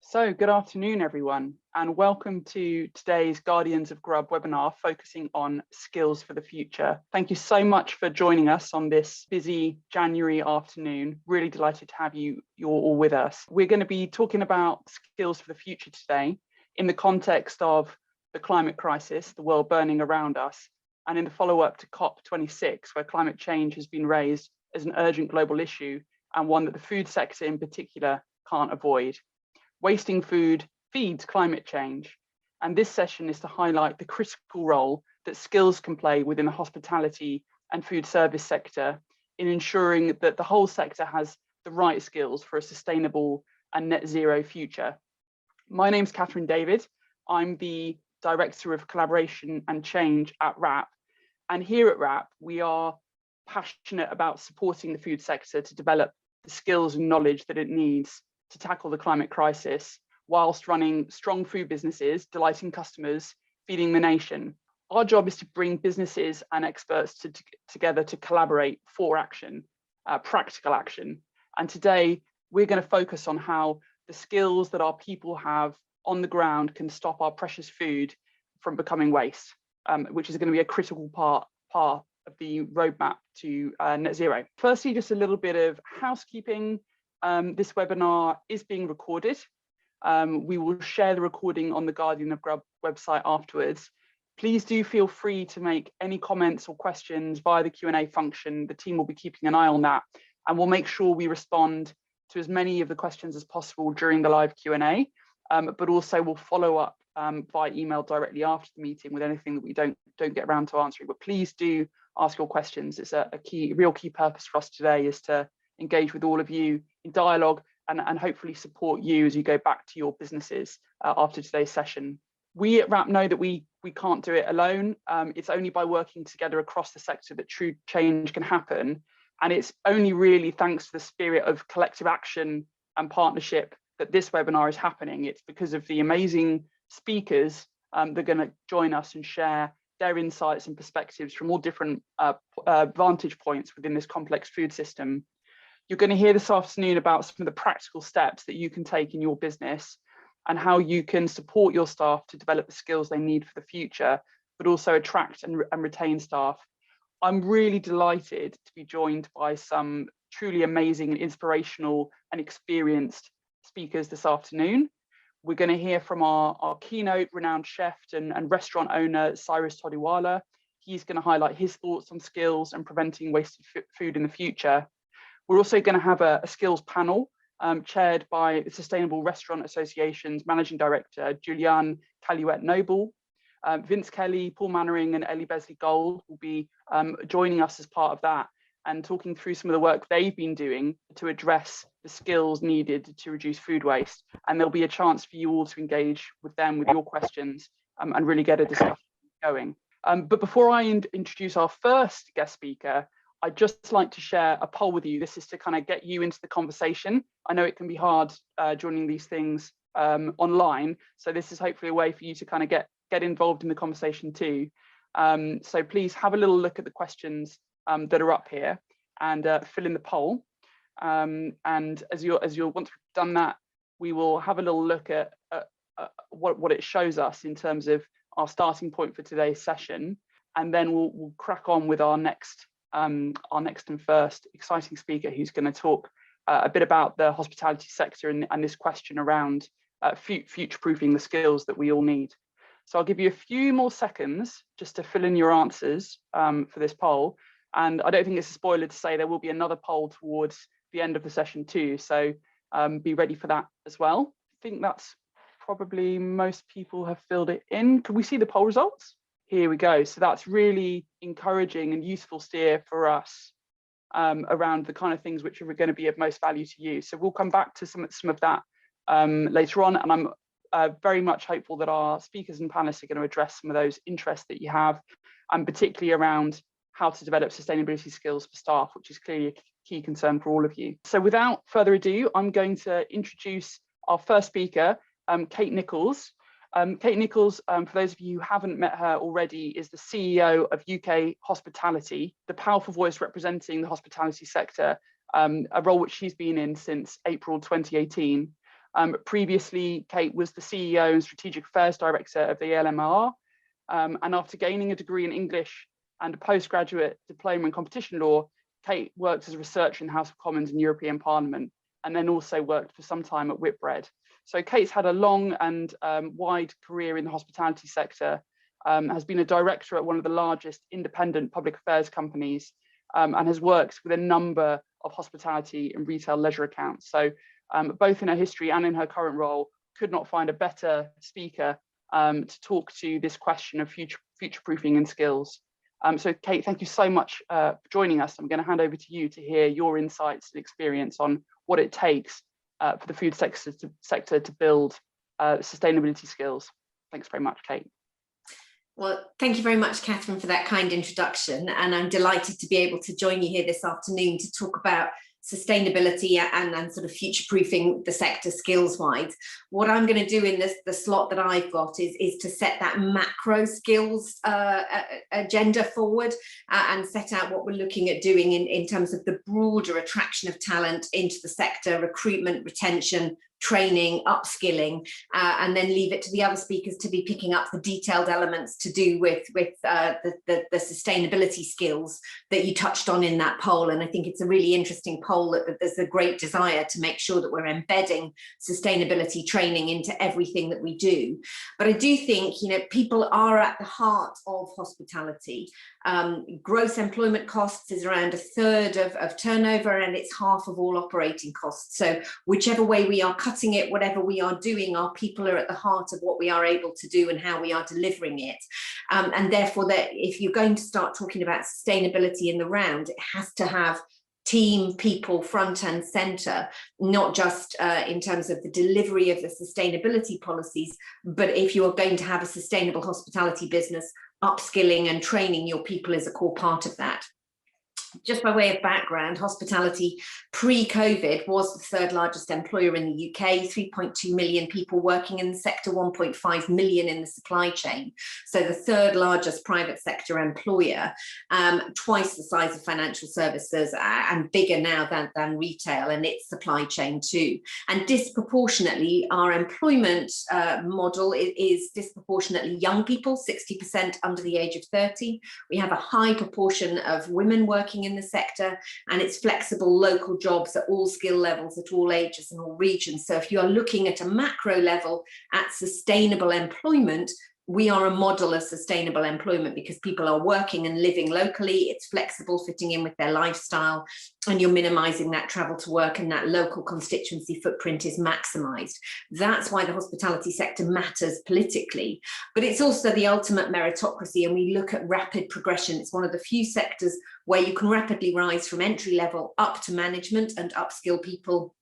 So good afternoon, everyone, and welcome to today's Guardians of Grub webinar focusing on skills for the future. Thank you so much for joining us on this busy January afternoon. Really delighted to have you're all with us. We're going to be talking about skills for the future today in the context of the climate crisis, the world burning around us, and in the follow-up to COP26, where climate change has been raised as an urgent global issue and one that the food sector in particular can't avoid. Wasting food feeds climate change. And this session is to highlight the critical role that skills can play within the hospitality and food service sector in ensuring that the whole sector has the right skills for a sustainable and net zero future. My name's Catherine David. I'm the Director of Collaboration and Change at WRAP. And here at WRAP, we are passionate about supporting the food sector to develop the skills and knowledge that it needs to tackle the climate crisis, whilst running strong food businesses, delighting customers, feeding the nation. Our job is to bring businesses and experts together to collaborate for action, practical action. And today, we're going to focus on how the skills that our people have on the ground can stop our precious food from becoming waste, which is going to be a critical part of the roadmap to net zero. Firstly, just a little bit of housekeeping. This webinar is being recorded. We will share the recording on the Guardian of Grub website afterwards. Please do feel free to make any comments or questions via the Q&A function. The team will be keeping an eye on that, and we'll make sure we respond to as many of the questions as possible during the live Q&A, but also we'll follow up via email directly after the meeting with anything that we don't get around to answering. But please do ask your questions. It's a real key purpose for us today is to engage with all of you in dialogue and hopefully support you as you go back to your businesses after today's session. We at WRAP know that we can't do it alone. It's only by working together across the sector that true change can happen. And it's only really thanks to the spirit of collective action and partnership that this webinar is happening. It's because of the amazing speakers that are going to join us and share their insights and perspectives from all different vantage points within this complex food system. You're going to hear this afternoon about some of the practical steps that you can take in your business and how you can support your staff to develop the skills they need for the future, but also attract and retain staff. I'm really delighted to be joined by some truly amazing and inspirational and experienced speakers this afternoon. We're going to hear from our Keynote renowned chef and restaurant owner, Cyrus Todiwala. He's going to highlight his thoughts on skills and preventing wasted food in the future. We're also going to have a skills panel chaired by the Sustainable Restaurant Association's Managing Director, Julianne Caluette-Noble. Vince Kelly, Paul Mannering and Ellie Besley-Gold will be joining us as part of that and talking through some of the work they've been doing to address the skills needed to reduce food waste. And there'll be a chance for you all to engage with them with your questions and really get a discussion going. But before I introduce our first guest speaker, I'd just like to share a poll with you. This is to kind of get you into the conversation. I know it can be hard joining these things online. So this is hopefully a way for you to kind of get involved in the conversation too. So please have a little look at the questions that are up here and fill in the poll. And as you'll once we've done that, we will have a little look at what it shows us in terms of our starting point for today's session. And then we'll crack on with our next and first exciting speaker, who's going to talk a bit about the hospitality sector and this question around future-proofing the skills that we all need. So I'll give you a few more seconds just to fill in your answers for this poll. And I don't think it's a spoiler to say there will be another poll towards the end of the session too. So be ready for that as well. I think that's probably most people have filled it in. Can we see the poll results? Here we go. So that's really encouraging and useful steer for us around the kind of things which are going to be of most value to you. So we'll come back to some of that later on. And I'm very much hopeful that our speakers and panelists are going to address some of those interests that you have, and particularly around how to develop sustainability skills for staff, which is clearly a key concern for all of you. So without further ado, I'm going to introduce our first speaker, Kate Nicholls. Kate Nicholls, for those of you who haven't met her already, is the CEO of UKHospitality, the powerful voice representing the hospitality sector, a role which she's been in since April 2018. Previously, Kate was the CEO and Strategic Affairs Director of the LMR, and after gaining a degree in English and a postgraduate diploma in competition law, Kate worked as a researcher in the House of Commons and European Parliament, and then also worked for some time at Whitbread. So Kate's had a long and wide career in the hospitality sector, has been a director at one of the largest independent public affairs companies, and has worked with a number of hospitality and retail leisure accounts. So both in her history and in her current role, could not find a better speaker to talk to this question of future-proofing and skills. So Kate, thank you so much for joining us. I'm going to hand over to you to hear your insights and experience on what it takes for the food sector to build sustainability skills. Thanks very much, Kate. Well, thank you very much, Catherine, for that kind introduction. And I'm delighted to be able to join you here this afternoon to talk about sustainability and sort of future-proofing the sector skills-wise. What I'm going to do in the slot that I've got is to set that macro skills agenda forward and set out what we're looking at doing in terms of the broader attraction of talent into the sector, recruitment, retention, training, upskilling, and then leave it to the other speakers to be picking up the detailed elements to do with the sustainability skills that you touched on in that poll. And I think it's a really interesting poll that there's a great desire to make sure that we're embedding sustainability training into everything that we do. But I do think, you know, people are at the heart of hospitality. Gross employment costs is around a third of turnover, and it's half of all operating costs. So whichever way we are cutting it, whatever we are doing, our people are at the heart of what we are able to do and how we are delivering it. And therefore, that if you're going to start talking about sustainability in the round, it has to have team, people front and center, not just in terms of the delivery of the sustainability policies, but if you are going to have a sustainable hospitality business, upskilling and training your people is a core part of that. Just by way of background, hospitality pre-COVID was the third largest employer in the UK, 3.2 million people working in the sector, 1.5 million in the supply chain. So the third largest private sector employer, twice the size of financial services and bigger now than retail and its supply chain too. And disproportionately, our employment model is disproportionately young people, 60% under the age of 30. We have a high proportion of women working in the sector, and it's flexible local jobs at all skill levels, at all ages and all regions. So if you are looking at a macro level at sustainable employment, we are a model of sustainable employment because people are working and living locally, it's flexible, fitting in with their lifestyle, and you're minimizing that travel to work, and that local constituency footprint is maximized. That's why the hospitality sector matters politically, but it's also the ultimate meritocracy, and we look at rapid progression. It's one of the few sectors where you can rapidly rise from entry level up to management and upskill people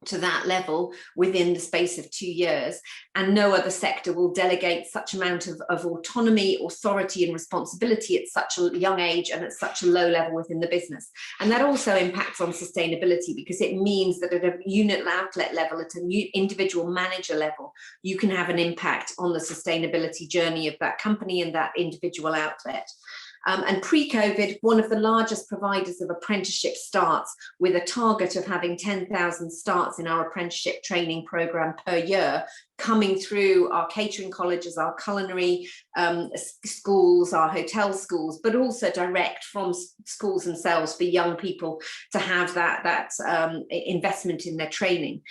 to that level within the space of 2 years, and no other sector will delegate such amount of autonomy, authority and responsibility at such a young age and at such a low level within the business. And that also impacts on sustainability, because it means that at a unit outlet level, at an individual manager level, you can have an impact on the sustainability journey of that company and that individual outlet. And pre-COVID, one of the largest providers of apprenticeship starts, with a target of having 10,000 starts in our apprenticeship training programme per year, coming through our catering colleges, our culinary schools, our hotel schools, but also direct from schools themselves for young people to have that investment in their training.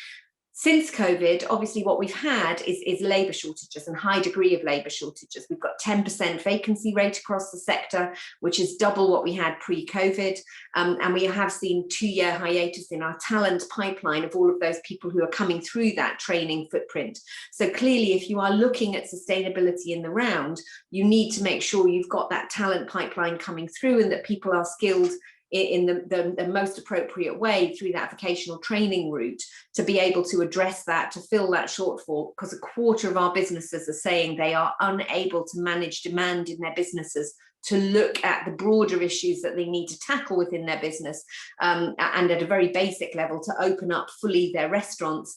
Since COVID, obviously what we've had is labour shortages and high degree of labour shortages. We've got 10% vacancy rate across the sector, which is double what we had pre-COVID. And we have seen 2-year hiatus in our talent pipeline of all of those people who are coming through that training footprint. So clearly, if you are looking at sustainability in the round, you need to make sure you've got that talent pipeline coming through and that people are skilled in the most appropriate way through that vocational training route to be able to address that, to fill that shortfall, because a quarter of our businesses are saying they are unable to manage demand in their businesses, to look at the broader issues that they need to tackle within their business, and at a very basic level to open up fully their restaurants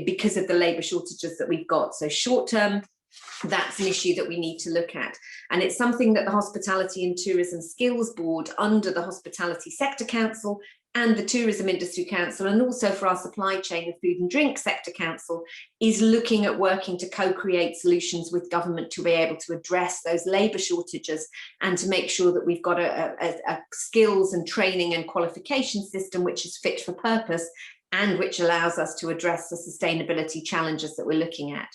because of the labour shortages that we've got. So short term, that's an issue that we need to look at. And it's something that the Hospitality and Tourism Skills Board under the Hospitality Sector Council and the Tourism Industry Council, and also for our supply chain, the Food and Drink Sector Council, is looking at working to co-create solutions with government to be able to address those labour shortages and to make sure that we've got a skills and training and qualification system which is fit for purpose and which allows us to address the sustainability challenges that we're looking at.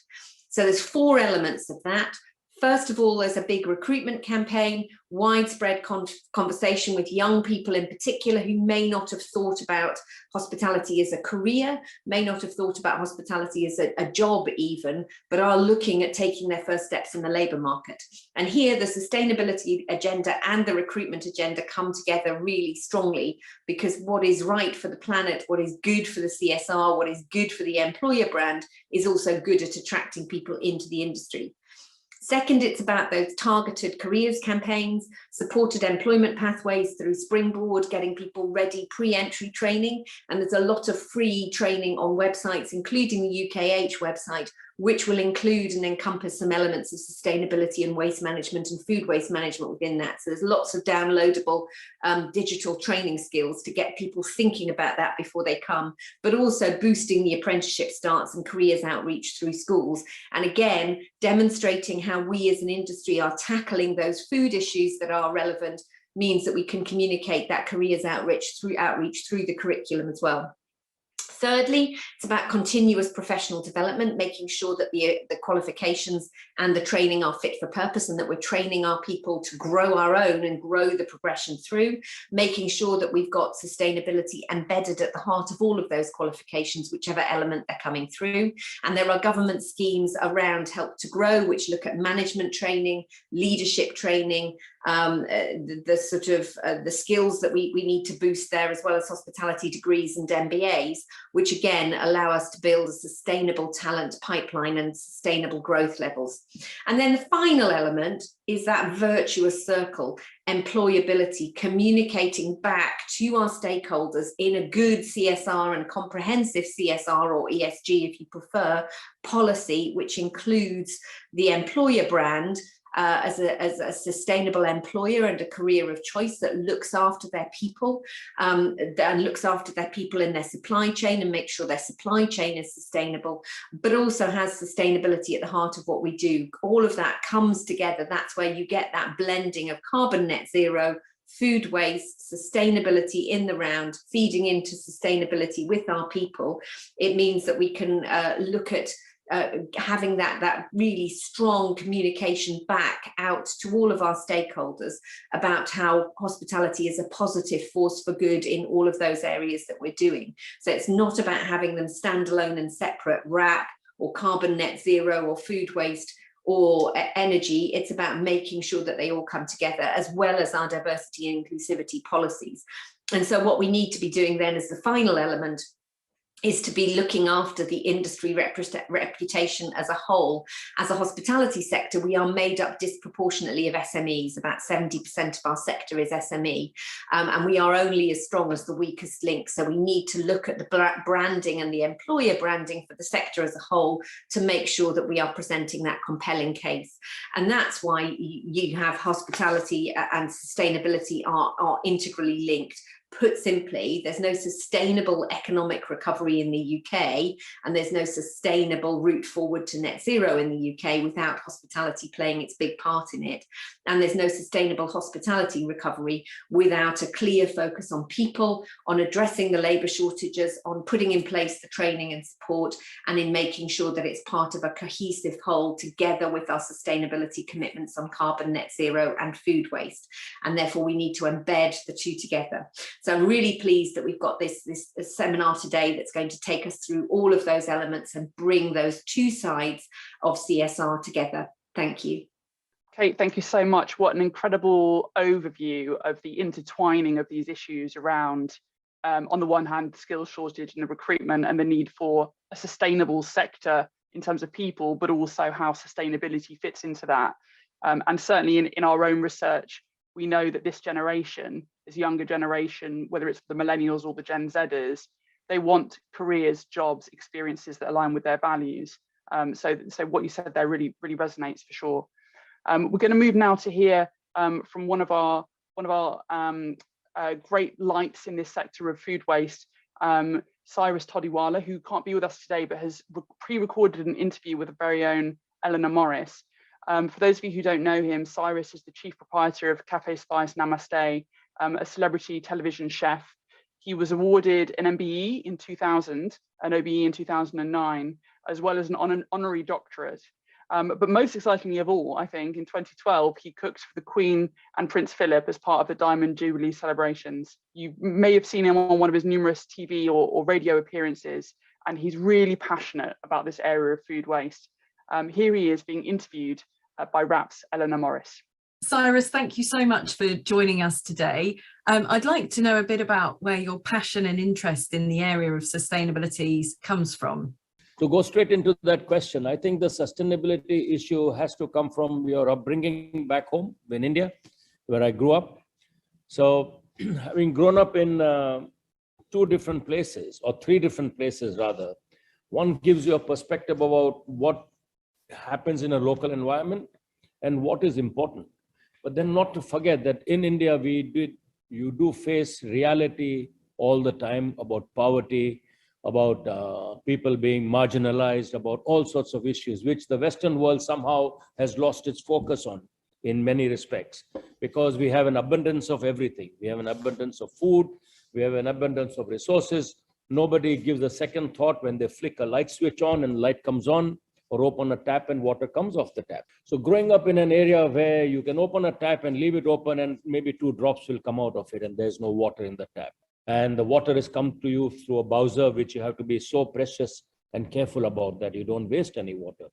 So there's 4 elements of that. First of all, there's a big recruitment campaign, widespread conversation with young people in particular who may not have thought about hospitality as a career, may not have thought about hospitality as a job even, but are looking at taking their first steps in the labour market. And here the sustainability agenda and the recruitment agenda come together really strongly, because what is right for the planet, what is good for the CSR, what is good for the employer brand is also good at attracting people into the industry. Second, it's about those targeted careers campaigns, supported employment pathways through Springboard, getting people ready, pre-entry training. And there's a lot of free training on websites, including the UKH website, which will include and encompass some elements of sustainability and waste management and food waste management within that. So there's lots of downloadable digital training skills to get people thinking about that before they come, but also boosting the apprenticeship starts and careers outreach through schools. And again, demonstrating how we as an industry are tackling those food issues that are relevant means that we can communicate that careers outreach through the curriculum as well. Thirdly, it's about continuous professional development, making sure that the qualifications and the training are fit for purpose and that we're training our people to grow our own and grow the progression through, making sure that we've got sustainability embedded at the heart of all of those qualifications, whichever element they're coming through. And there are government schemes around Help to Grow, which look at management training, leadership training, the skills that we need to boost there, as well as hospitality degrees and MBAs, which again allow us to build a sustainable talent pipeline and sustainable growth levels. And then the final element is that virtuous circle, employability, communicating back to our stakeholders in a good CSR and comprehensive CSR, or ESG if you prefer, policy, which includes the employer brand as a sustainable employer and a career of choice that looks after their people and looks after their people in their supply chain and makes sure their supply chain is sustainable, but also has sustainability at the heart of what we do. All of that comes together. That's where you get that blending of carbon net zero, food waste, sustainability in the round, feeding into sustainability with our people. It means that we can look at having that really strong communication back out to all of our stakeholders about how hospitality is a positive force for good in all of those areas that we're doing. So it's not about having them standalone and separate, RAP or carbon net zero or food waste or energy. It's about making sure that they all come together, as well as our diversity and inclusivity policies. And so what we need to be doing then as the final element is to be looking after the industry reputation as a whole. As a hospitality sector, we are made up disproportionately of SMEs. About 70% of our sector is SME, and we are only as strong as the weakest link. So we need to look at the branding and the employer branding for the sector as a whole to make sure that we are presenting that compelling case. And that's why you have hospitality and sustainability are integrally linked. Put simply, there's no sustainable economic recovery in the UK, and there's no sustainable route forward to net zero in the UK without hospitality playing its big part in it. And there's no sustainable hospitality recovery without a clear focus on people, on addressing the labour shortages, on putting in place the training and support, and in making sure that it's part of a cohesive whole together with our sustainability commitments on carbon net zero and food waste. And therefore we need to embed the two together. So I'm really pleased that we've got this seminar today that's going to take us through all of those elements and bring those two sides of CSR together. Thank you. Kate, thank you so much. What an incredible overview of the intertwining of these issues around, on the one hand, the skills shortage and the recruitment and the need for a sustainable sector in terms of people, but also how sustainability fits into that. And certainly in our own research, we know that this generation, this younger generation, whether it's the millennials or the Gen Zers, they want careers, jobs, experiences that align with their values. So what you said there really resonates for sure. We're going to move now to hear from one of our great lights in this sector of food waste, Cyrus Todiwala, who can't be with us today, but has pre-recorded an interview with the very own Eleanor. For those of you who don't know him, Cyrus is the chief proprietor of Cafe Spice Namaste, a celebrity television chef. He was awarded an MBE in 2000, an OBE in 2009, as well as an honorary doctorate. But most excitingly of all, I think, in 2012, he cooked for the Queen and Prince Philip as part of the Diamond Jubilee celebrations. You may have seen him on one of his numerous TV or radio appearances, and he's really passionate about this area of food waste. Here he is being interviewed by RAP's Eleanor. Cyrus, thank you so much for joining us today. I'd like to know a bit about where your passion and interest in the area of sustainability comes from. To go straight into that question, I think the sustainability issue has to come from your upbringing back home in India, where I grew up. So having grown up in 2 different places, or 3 different places rather, one gives you a perspective about what happens in a local environment and what is important. But then not to forget that in India, you do face reality all the time about poverty, about people being marginalized, about all sorts of issues, which the Western world somehow has lost its focus on in many respects, because we have an abundance of everything. We have an abundance of food, we have an abundance of resources. Nobody gives a second thought when they flick a light switch on and light comes on, or open a tap and water comes off the tap. So growing up in an area where you can open a tap and leave it open and maybe 2 drops will come out of it and there's no water in the tap. And the water has come to you through a bowser, which you have to be so precious and careful about that you don't waste any water.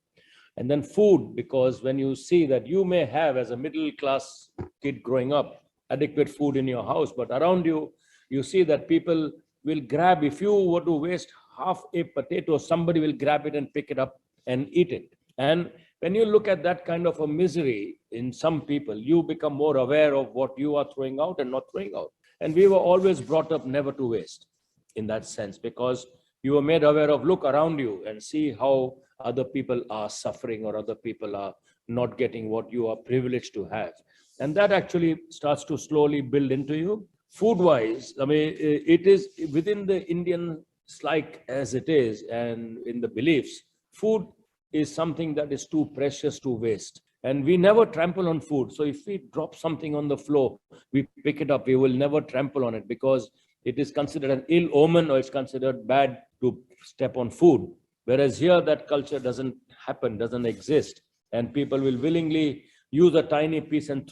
And then food, because when you see that you may have, as a middle class kid growing up, adequate food in your house, but around you, you see that people will grab, if you were to waste half a potato, somebody will grab it and pick it up and eat it. And when you look at that kind of a misery in some people, you become more aware of what you are throwing out and not throwing out. And we were always brought up never to waste in that sense, because you were made aware of, look around you and see how other people are suffering or other people are not getting what you are privileged to have. And that actually starts to slowly build into you. Food-wise, I mean, it is within the Indian like as it is, and in the beliefs, food is something that is too precious to waste. And we never trample on food. So if we drop something on the floor, we pick it up, we will never trample on it, because it is considered an ill omen, or it's considered bad to step on food. Whereas here, that culture doesn't happen, doesn't exist. And people will willingly use a tiny piece and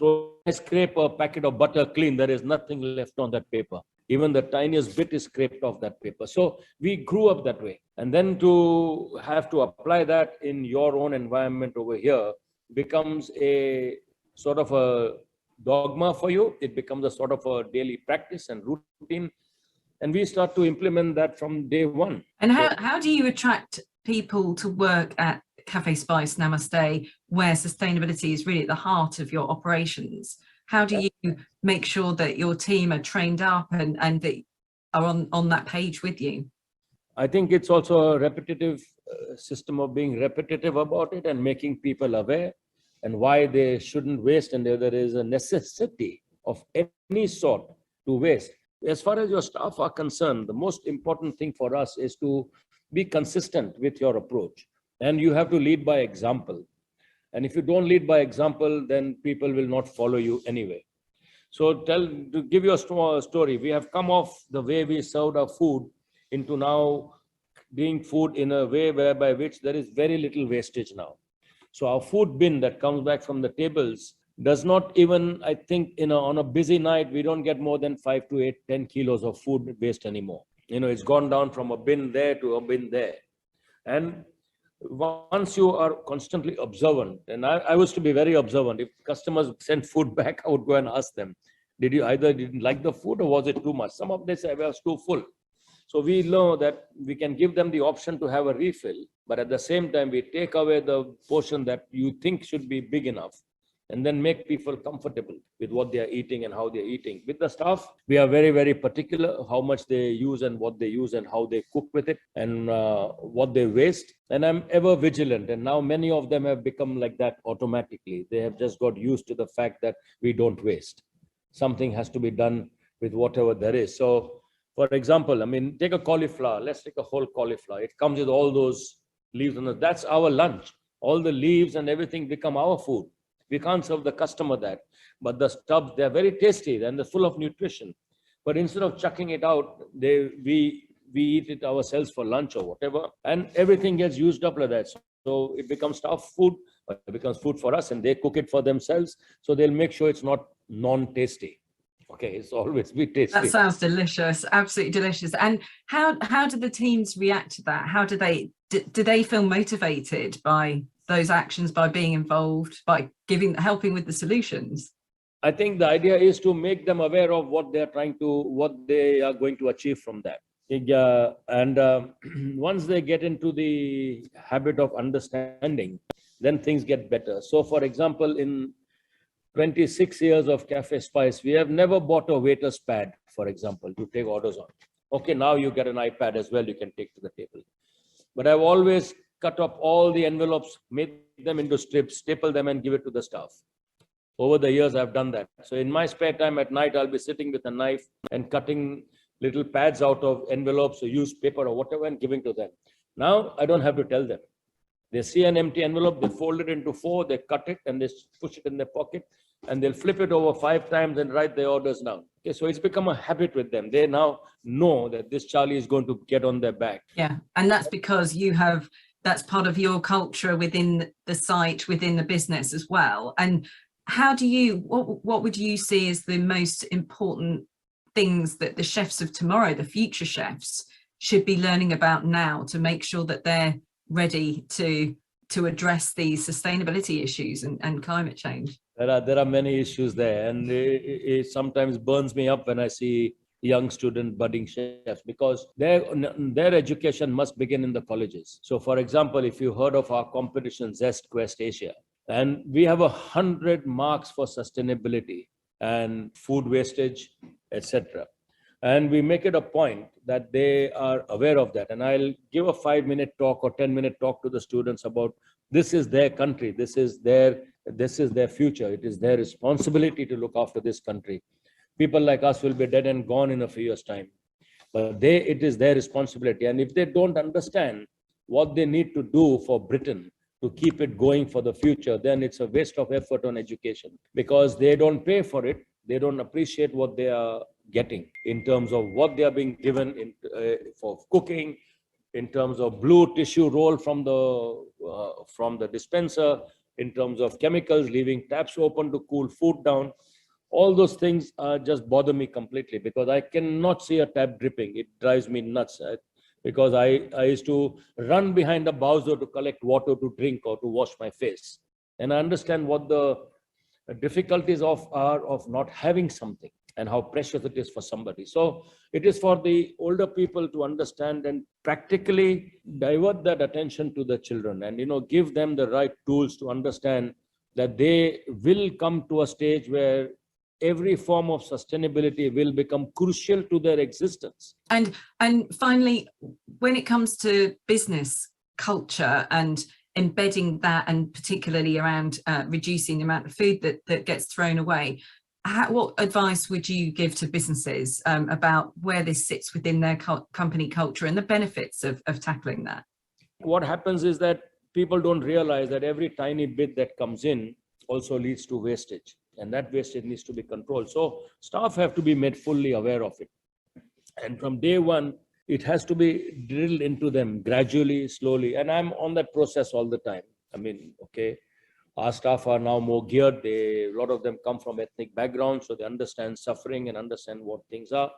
scrape a packet of butter clean. There is nothing left on that paper. Even the tiniest bit is scraped off that paper. So we grew up that way. And then to have to apply that in your own environment over here becomes a sort of a dogma for you. It becomes a sort of a daily practice and routine. And we start to implement that from day one. And how do you attract people to work at Cafe Spice Namaste, where sustainability is really at the heart of your operations? How do you make sure that your team are trained up and that are on that page with you? I think it's also a repetitive system of being repetitive about it and making people aware and why they shouldn't waste, and there is a necessity of any sort to waste. As far as your staff are concerned, the most important thing for us is to be consistent with your approach, and you have to lead by example. And if you don't lead by example, then people will not follow you anyway. So to give you a story, we have come off the way we served our food into now doing food in a way whereby which there is very little wastage now. So our food bin that comes back from the tables does not even, I think, on a busy night, we don't get more than 5 to 8, 10 kilos of food waste anymore. It's gone down from a bin there to a bin there. And once you are constantly observant, and I was to be very observant, if customers sent food back, I would go and ask them, did you either didn't like the food or was it too much? Some of them say, I was too full. So we know that we can give them the option to have a refill, but at the same time, we take away the portion that you think should be big enough, and then make people comfortable with what they are eating and how they're eating. With the staff, we are very, very particular how much they use and what they use and how they cook with it and what they waste. And I'm ever vigilant. And now many of them have become like that automatically. They have just got used to the fact that we don't waste. Something has to be done with whatever there is. So, for example, I mean, take a cauliflower. Let's take a whole cauliflower. It comes with all those leaves on it. That's our lunch. All the leaves and everything become our food. We can't serve the customer that. But the stubs, they're very tasty and they're full of nutrition. But instead of chucking it out, we eat it ourselves for lunch or whatever. And everything gets used up like that. So it becomes tough food, but it becomes food for us, and they cook it for themselves. So they'll make sure it's not non-tasty. Okay, it's always be tasty. That sounds delicious, absolutely delicious. And how do the teams react to that? How do they feel motivated by those actions, by being involved, by helping with the solutions? I think the idea is to make them aware of what they are going to achieve from that. Once they get into the habit of understanding, then things get better. So, for example, in 26 years of Cafe Spice, we have never bought a waiter's pad, for example, to take orders on. Okay, now you get an iPad as well, you can take to the table. But I've always cut up all the envelopes, made them into strips, staple them and give it to the staff. Over the years, I've done that. So in my spare time at night, I'll be sitting with a knife and cutting little pads out of envelopes or used paper or whatever and giving to them. Now, I don't have to tell them. They see an empty envelope, they fold it into 4, they cut it and they push it in their pocket and they'll flip it over 5 times and write their orders down. Okay, so it's become a habit with them. They now know that this Charlie is going to get on their back. Yeah, and that's because that's part of your culture within the site, within the business as well. And how do what would you see as the most important things that the chefs of tomorrow, the future chefs, should be learning about now to make sure that they're ready to address these sustainability issues and climate change? There are many issues there, and it sometimes burns me up when I see young student budding chefs, because their education must begin in the colleges. So, for example, if you heard of our competition Zest Quest Asia, and we have 100 marks for sustainability and food wastage, etc. And we make it a point that they are aware of that. And I'll give a 5-minute talk or 10-minute talk to the students about this is their country, this is their future. It is their responsibility to look after this country. People like us will be dead and gone in a few years' time. But it is their responsibility. And if they don't understand what they need to do for Britain to keep it going for the future, then it's a waste of effort on education, because they don't pay for it. They don't appreciate what they are getting in terms of what they are being given for cooking, in terms of blue tissue roll from the dispenser, in terms of chemicals, leaving taps open to cool food down. All those things just bother me completely, because I cannot see a tap dripping. It drives me nuts. Because I used to run behind a Bowser to collect water to drink or to wash my face. And I understand what the difficulties are of not having something and how precious it is for somebody. So it is for the older people to understand and practically divert that attention to the children and, give them the right tools to understand that they will come to a stage where every form of sustainability will become crucial to their existence. And finally, when it comes to business culture and embedding that, and particularly around reducing the amount of food that gets thrown away, what advice would you give to businesses about where this sits within their company culture and the benefits of tackling that? What happens is that people don't realize that every tiny bit that comes in also leads to wastage. And that wastage needs to be controlled. So staff have to be made fully aware of it. And from day one, it has to be drilled into them gradually, slowly. And I'm on that process all the time. I mean, okay, our staff are now more geared. A lot of them come from ethnic backgrounds, so they understand suffering and understand what things are.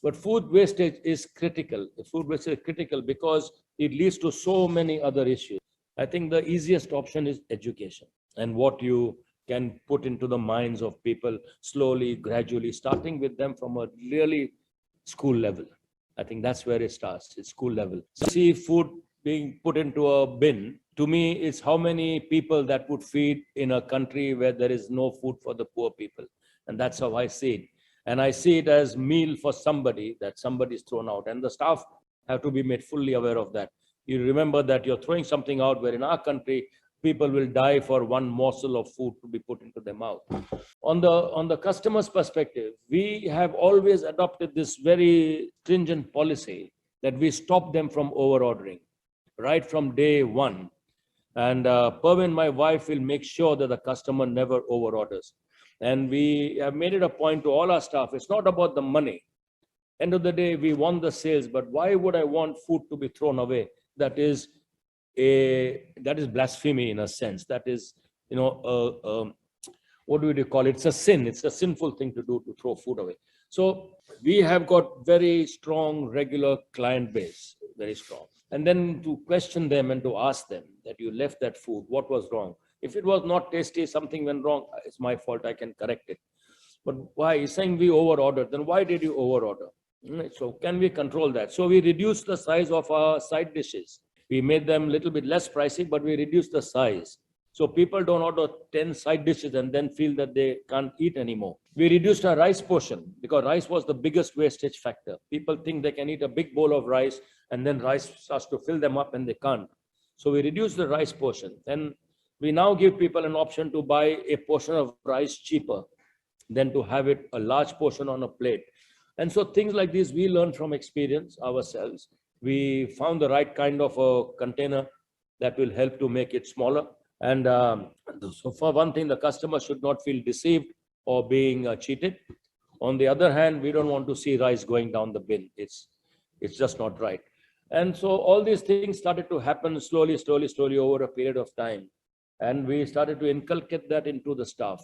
But food wastage is critical. Food wastage is critical because it leads to so many other issues. I think the easiest option is education, and what you can put into the minds of people slowly, gradually, starting with them from a really school level. I think that's where it starts. It's school level. So see food being put into a bin. To me, it's how many people that would feed in a country where there is no food for the poor people. And that's how I see it. And I see it as meal for somebody, that somebody is thrown out. And the staff have to be made fully aware of that. You remember that you're throwing something out, where in our country, people will die for one morsel of food to be put into their mouth. On the customer's perspective, we have always adopted this very stringent policy that we stop them from over ordering right from day one. And Pervin, my wife, will make sure that the customer never over orders. And we have made it a point to all our staff, it's not about the money. End of the day, we want the sales, but why would I want food to be thrown away? That is blasphemy in a sense. That is, what do you call it? It's a sin. It's a sinful thing to do, to throw food away. So we have got very strong regular client base, very strong. And then to question them and to ask them that you left that food, what was wrong? If it was not tasty, something went wrong, it's my fault, I can correct it. But why? He's saying we over ordered. Then why did you over order? So can we control that? So we reduced the size of our side dishes. We made them a little bit less pricey, but we reduced the size. So people don't order 10 side dishes and then feel that they can't eat anymore. We reduced our rice portion because rice was the biggest wastage factor. People think they can eat a big bowl of rice and then rice starts to fill them up and they can't. So we reduced the rice portion. Then we now give people an option to buy a portion of rice cheaper than to have it a large portion on a plate. And so things like this, we learn from experience ourselves. We found the right kind of a container that will help to make it smaller. And so for one thing, the customer should not feel deceived or being cheated. On the other hand, we don't want to see rice going down the bin. It's just not right. And so all these things started to happen slowly over a period of time. And we started to inculcate that into the staff.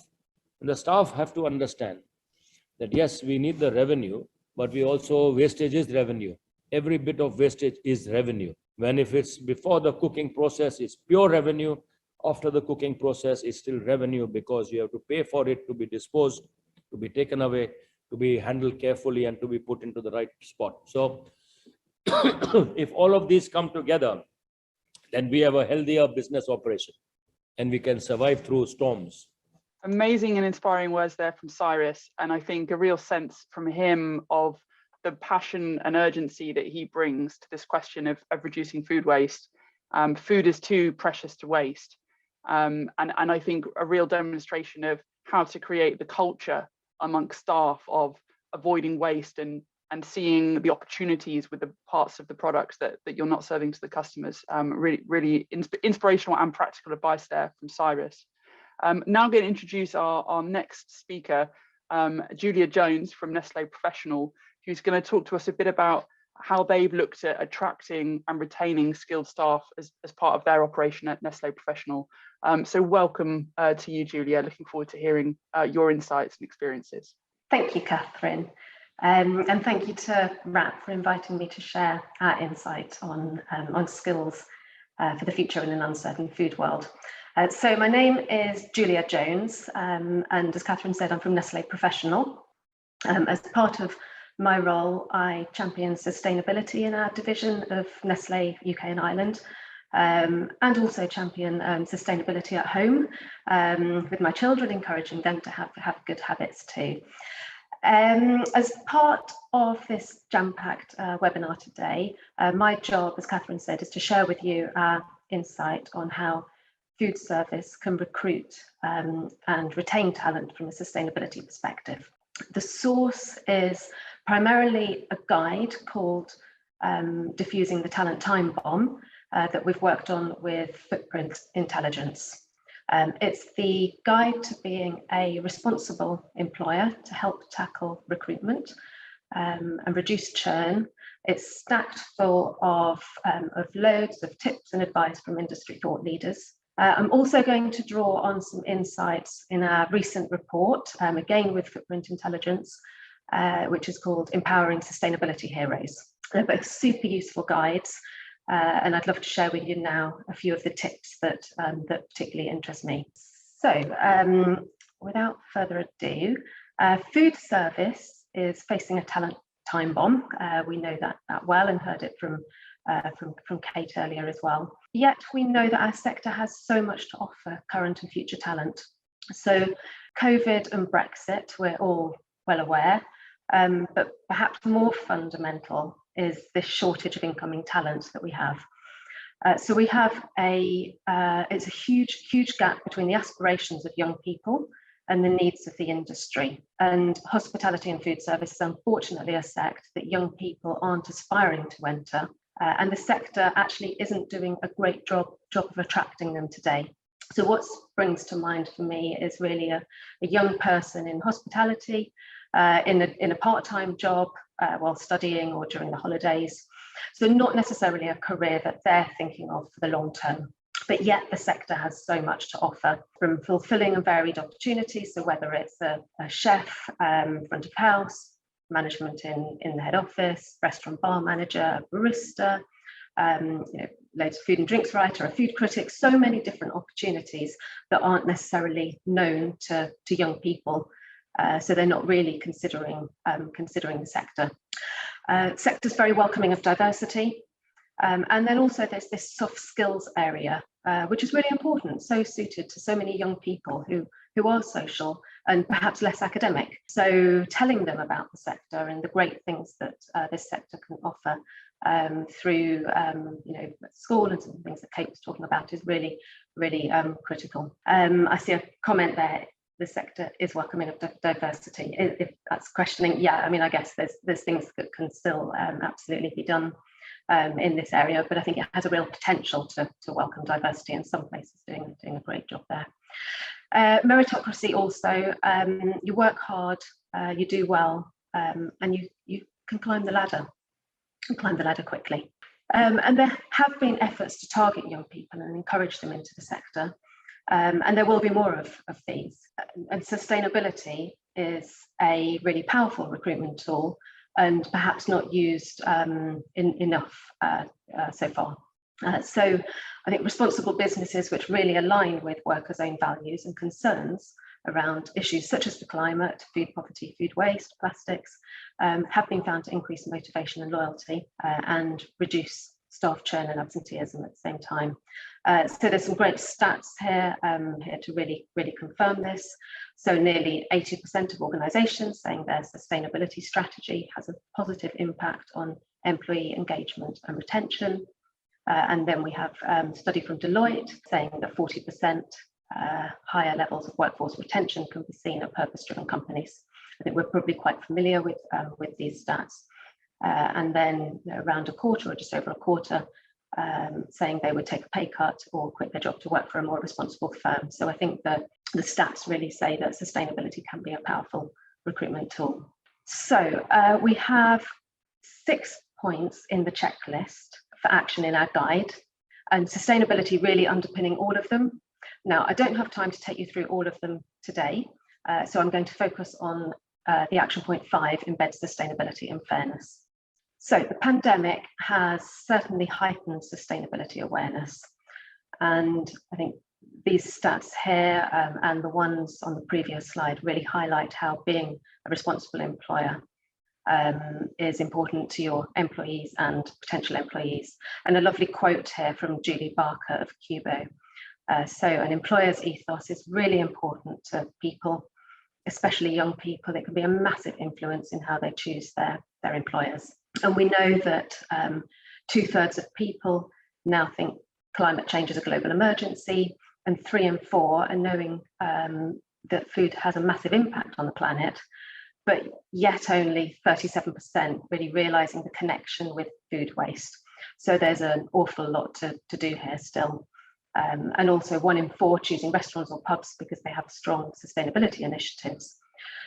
And the staff have to understand that yes, we need the revenue, but we also, wastage is revenue. Every bit of wastage is revenue. When if it's before the cooking process, it's pure revenue. After the cooking process, it's still revenue because you have to pay for it to be disposed, to be taken away, to be handled carefully and to be put into the right spot. So if all of these come together, then we have a healthier business operation and we can survive through storms. Amazing and inspiring words there from Cyrus. And I think a real sense from him of the passion and urgency that he brings to this question of reducing food waste. Food is too precious to waste. And I think a real demonstration of how to create the culture amongst staff of avoiding waste and seeing the opportunities with the parts of the products that you're not serving to the customers. Really inspirational and practical advice there from Cyrus. Now I'm going to introduce our next speaker, Julia Jones from Nestle Professional, who's going to talk to us a bit about how they've looked at attracting and retaining skilled staff as part of their operation at Nestle Professional. So welcome to you, Julia. Looking forward to hearing your insights and experiences. Thank you, Catherine. And thank you to RAP for inviting me to share our insight on skills for the future in an uncertain food world. So my name is Julia Jones, and as Catherine said, I'm from Nestle Professional. As part of my role, I champion sustainability in our division of Nestle UK and Ireland, and also champion sustainability at home with my children, encouraging them to have good habits too. As part of this jam-packed webinar today, my job, as Catherine said, is to share with you our insight on how food service can recruit and retain talent from a sustainability perspective. The source is primarily a guide called Defusing the Talent Timebomb that we've worked on with Footprint Intelligence. It's the guide to being a responsible employer to help tackle recruitment and reduce churn. It's stacked full of loads of tips and advice from industry thought leaders. I'm also going to draw on some insights in our recent report, again with Footprint Intelligence, which is called Empowering Sustainability Heroes. They're both super useful guides, and I'd love to share with you now a few of the tips that particularly interest me. So without further ado, food service is facing a talent time bomb. We know that well and heard it from Kate earlier as well. Yet we know that our sector has so much to offer current and future talent. So COVID and Brexit, we're all well aware, but perhaps more fundamental is this shortage of incoming talent that we have. So we have it's a huge gap between the aspirations of young people and the needs of the industry. And hospitality and food service is unfortunately a sector that young people aren't aspiring to enter. And the sector actually isn't doing a great job of attracting them today. So what springs to mind for me is really a young person in hospitality, in a part-time job while studying or during the holidays. So not necessarily a career that they're thinking of for the long term, but yet the sector has so much to offer, from fulfilling and varied opportunities. So whether it's a chef, front of house, management in the head office, restaurant bar manager, a barista, loads of food and drinks writer, a food critic, so many different opportunities that aren't necessarily known to young people. So they're not really considering the sector. Sector's very welcoming of diversity. And then also there's this soft skills area, which is really important, so suited to so many young people who are social and perhaps less academic. So telling them about the sector and the great things that this sector can offer through school and some of the things that Kate was talking about is really critical. I see a comment there. The sector is welcoming of diversity. If that's questioning, yeah, I mean, I guess there's things that can still absolutely be done in this area, but I think it has a real potential to welcome diversity, and some places doing a great job there. Meritocracy also, you work hard, you do well, and you can climb the ladder, quickly. And there have been efforts to target young people and encourage them into the sector. And there will be more of these. And sustainability is a really powerful recruitment tool, and perhaps not used enough so far. So I think responsible businesses which really align with workers' own values and concerns around issues such as the climate, food poverty, food waste, plastics, have been found to increase motivation and loyalty and reduce staff churn and absenteeism at the same time. So there's some great stats here to really confirm this. So nearly 80% of organisations saying their sustainability strategy has a positive impact on employee engagement and retention. And then we have a study from Deloitte saying that 40% higher levels of workforce retention can be seen at purpose-driven companies. I think we're probably quite familiar with these stats. And then around a quarter, or just over a quarter, saying they would take a pay cut or quit their job to work for a more responsible firm. So I think that the stats really say that sustainability can be a powerful recruitment tool. So we have 6 points in the checklist for action in our guide, and sustainability really underpinning all of them. Now, I don't have time to take you through all of them today, so I'm going to focus on the action point 5, embed sustainability and fairness. So the pandemic has certainly heightened sustainability awareness. And I think these stats here and the ones on the previous slide really highlight how being a responsible employer is important to your employees and potential employees. And a lovely quote here from Julie Barker of Cubo. So an employer's ethos is really important to people, especially young people. It can be a massive influence in how they choose their employers. And we know that 2/3 of people now think climate change is a global emergency, and 3 in 4 are knowing that food has a massive impact on the planet, but yet only 37% really realising the connection with food waste. So there's an awful lot to do here still. And also 1 in 4 choosing restaurants or pubs because they have strong sustainability initiatives.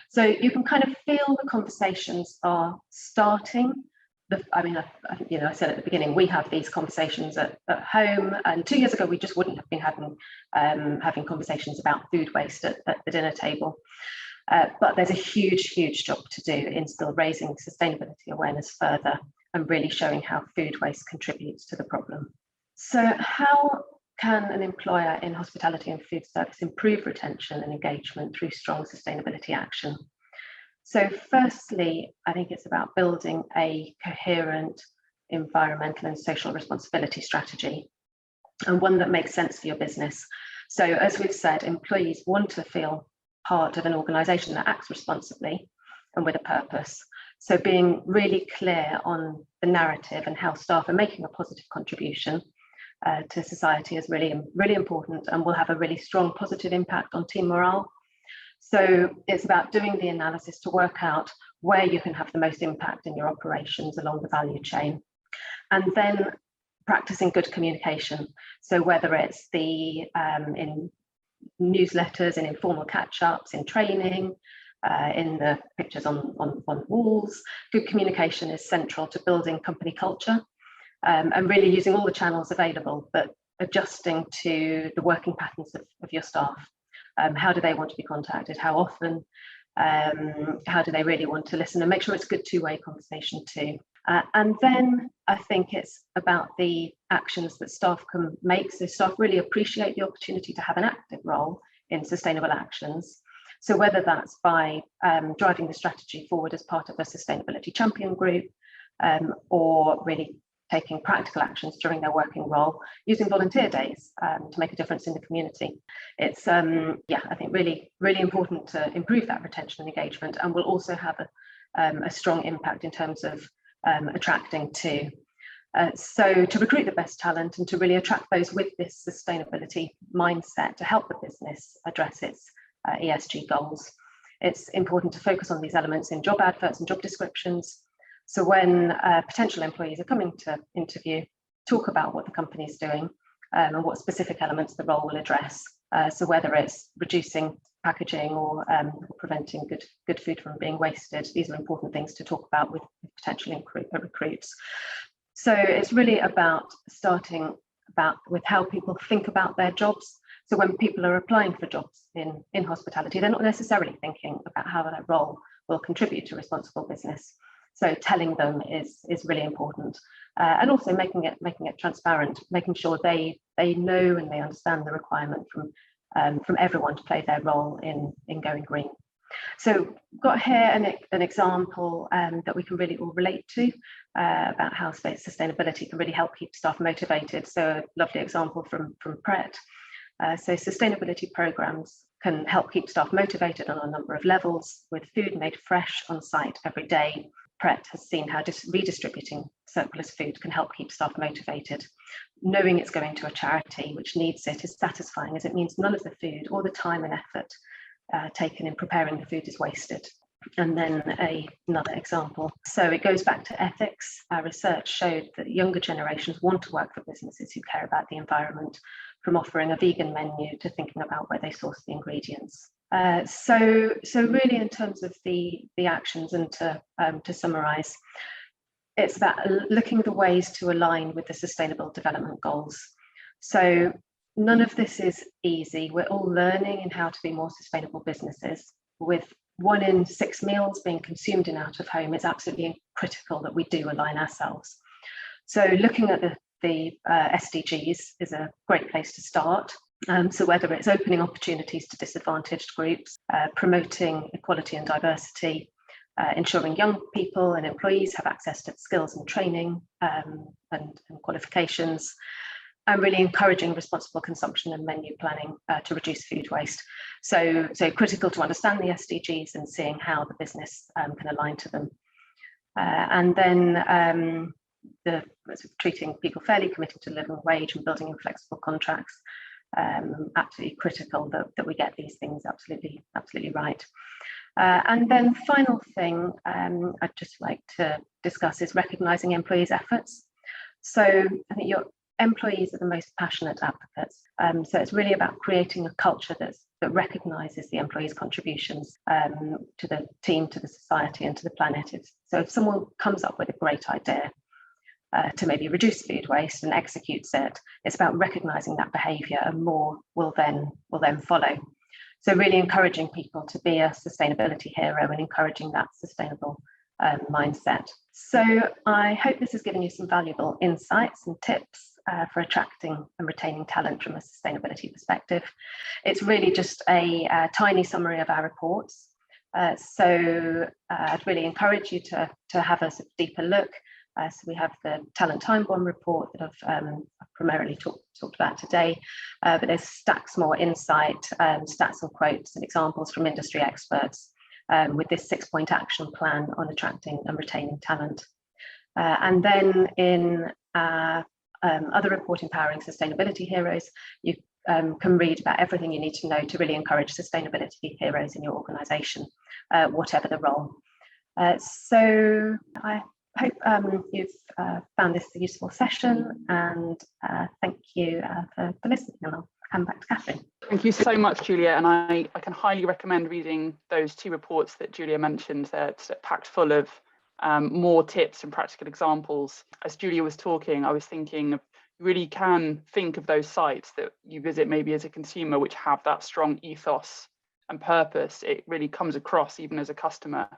So you can kind of feel the conversations are starting. I said at the beginning, we have these conversations at home, and 2 years ago we just wouldn't have been having conversations about food waste at the dinner table. But there's a huge job to do in still raising sustainability awareness further and really showing how food waste contributes to the problem. So how can an employer in hospitality and food service improve retention and engagement through strong sustainability action? So firstly, I think it's about building a coherent environmental and social responsibility strategy, and one that makes sense for your business. So as we've said, employees want to feel part of an organisation that acts responsibly and with a purpose. So being really clear on the narrative and how staff are making a positive contribution to society is really, really important and will have a really strong positive impact on team morale. So it's about doing the analysis to work out where you can have the most impact in your operations along the value chain. And then practicing good communication. So whether it's in newsletters, in informal catch-ups, in training, in the pictures on walls, good communication is central to building company culture, and really using all the channels available, but adjusting to the working patterns of your staff. How do they want to be contacted? How often? How do they really want to listen? And make sure it's a good two-way conversation too. And then I think it's about the actions that staff can make. So staff really appreciate the opportunity to have an active role in sustainable actions. So whether that's by driving the strategy forward as part of a sustainability champion group, or really taking practical actions during their working role, using volunteer days to make a difference in the community. It's, I think really, really important to improve that retention and engagement, and will also have a strong impact in terms of attracting too. So to recruit the best talent and to really attract those with this sustainability mindset to help the business address its ESG goals, it's important to focus on these elements in job adverts and job descriptions. So when potential employees are coming to interview, talk about what the company is doing and what specific elements the role will address. So whether it's reducing packaging or preventing good food from being wasted, these are important things to talk about with potential recruits. So it's really about starting with how people think about their jobs. So when people are applying for jobs in hospitality, they're not necessarily thinking about how that role will contribute to responsible business. So telling them is really important, and also making it transparent, making sure they know and they understand the requirement from everyone to play their role in going green. So got here an example that we can really all relate to about how sustainability can really help keep staff motivated. So a lovely example from Pret. So sustainability programs can help keep staff motivated on a number of levels, with food made fresh on site every day. Pret has seen how redistributing surplus food can help keep staff motivated. Knowing it's going to a charity which needs it is satisfying, as it means none of the food or the time and effort taken in preparing the food is wasted. And then another example. So it goes back to ethics. Our research showed that younger generations want to work for businesses who care about the environment, from offering a vegan menu to thinking about where they source the ingredients. So really, in terms of the actions, and to summarise, it's about looking at the ways to align with the Sustainable Development Goals. So none of this is easy. We're all learning in how to be more sustainable businesses. With 1 in 6 meals being consumed in out of home, it's absolutely critical that we do align ourselves. So looking at the SDGs is a great place to start. So whether it's opening opportunities to disadvantaged groups, promoting equality and diversity, ensuring young people and employees have access to skills and training and qualifications, and really encouraging responsible consumption and menu planning to reduce food waste. So critical to understand the SDGs and seeing how the business can align to them. And then treating people fairly, committing to living wage and building in flexible contracts. Absolutely critical that we get these things absolutely right. And then final thing I'd just like to discuss is recognising employees' efforts. So I think your employees are the most passionate advocates. So it's really about creating a culture that recognises the employees' contributions to the team, to the society and to the planet. So if someone comes up with a great idea to maybe reduce food waste and executes it, it's about recognising that behaviour, and more will then follow. So really encouraging people to be a sustainability hero and encouraging that sustainable mindset. So I hope this has given you some valuable insights and tips for attracting and retaining talent from a sustainability perspective. It's really just a tiny summary of our reports. So I'd really encourage you to have a deeper look. So we have the Talent Timebomb report that I've primarily talked about today, but there's stacks more insight, stats and quotes and examples from industry experts with this 6-point action plan on attracting and retaining talent. And then in other report, Empowering Sustainability Heroes. You can read about everything you need to know to really encourage sustainability heroes in your organisation, whatever the role. So I hope you've found this a useful session, and thank you for listening, and I'll hand back to Catherine. Thank you so much, Julia, and I can highly recommend reading those 2 reports that Julia mentioned. They're packed full of more tips and practical examples. As Julia was talking, I was thinking of, you really can think of those sites that you visit maybe as a consumer which have that strong ethos and purpose. It really comes across even as a customer.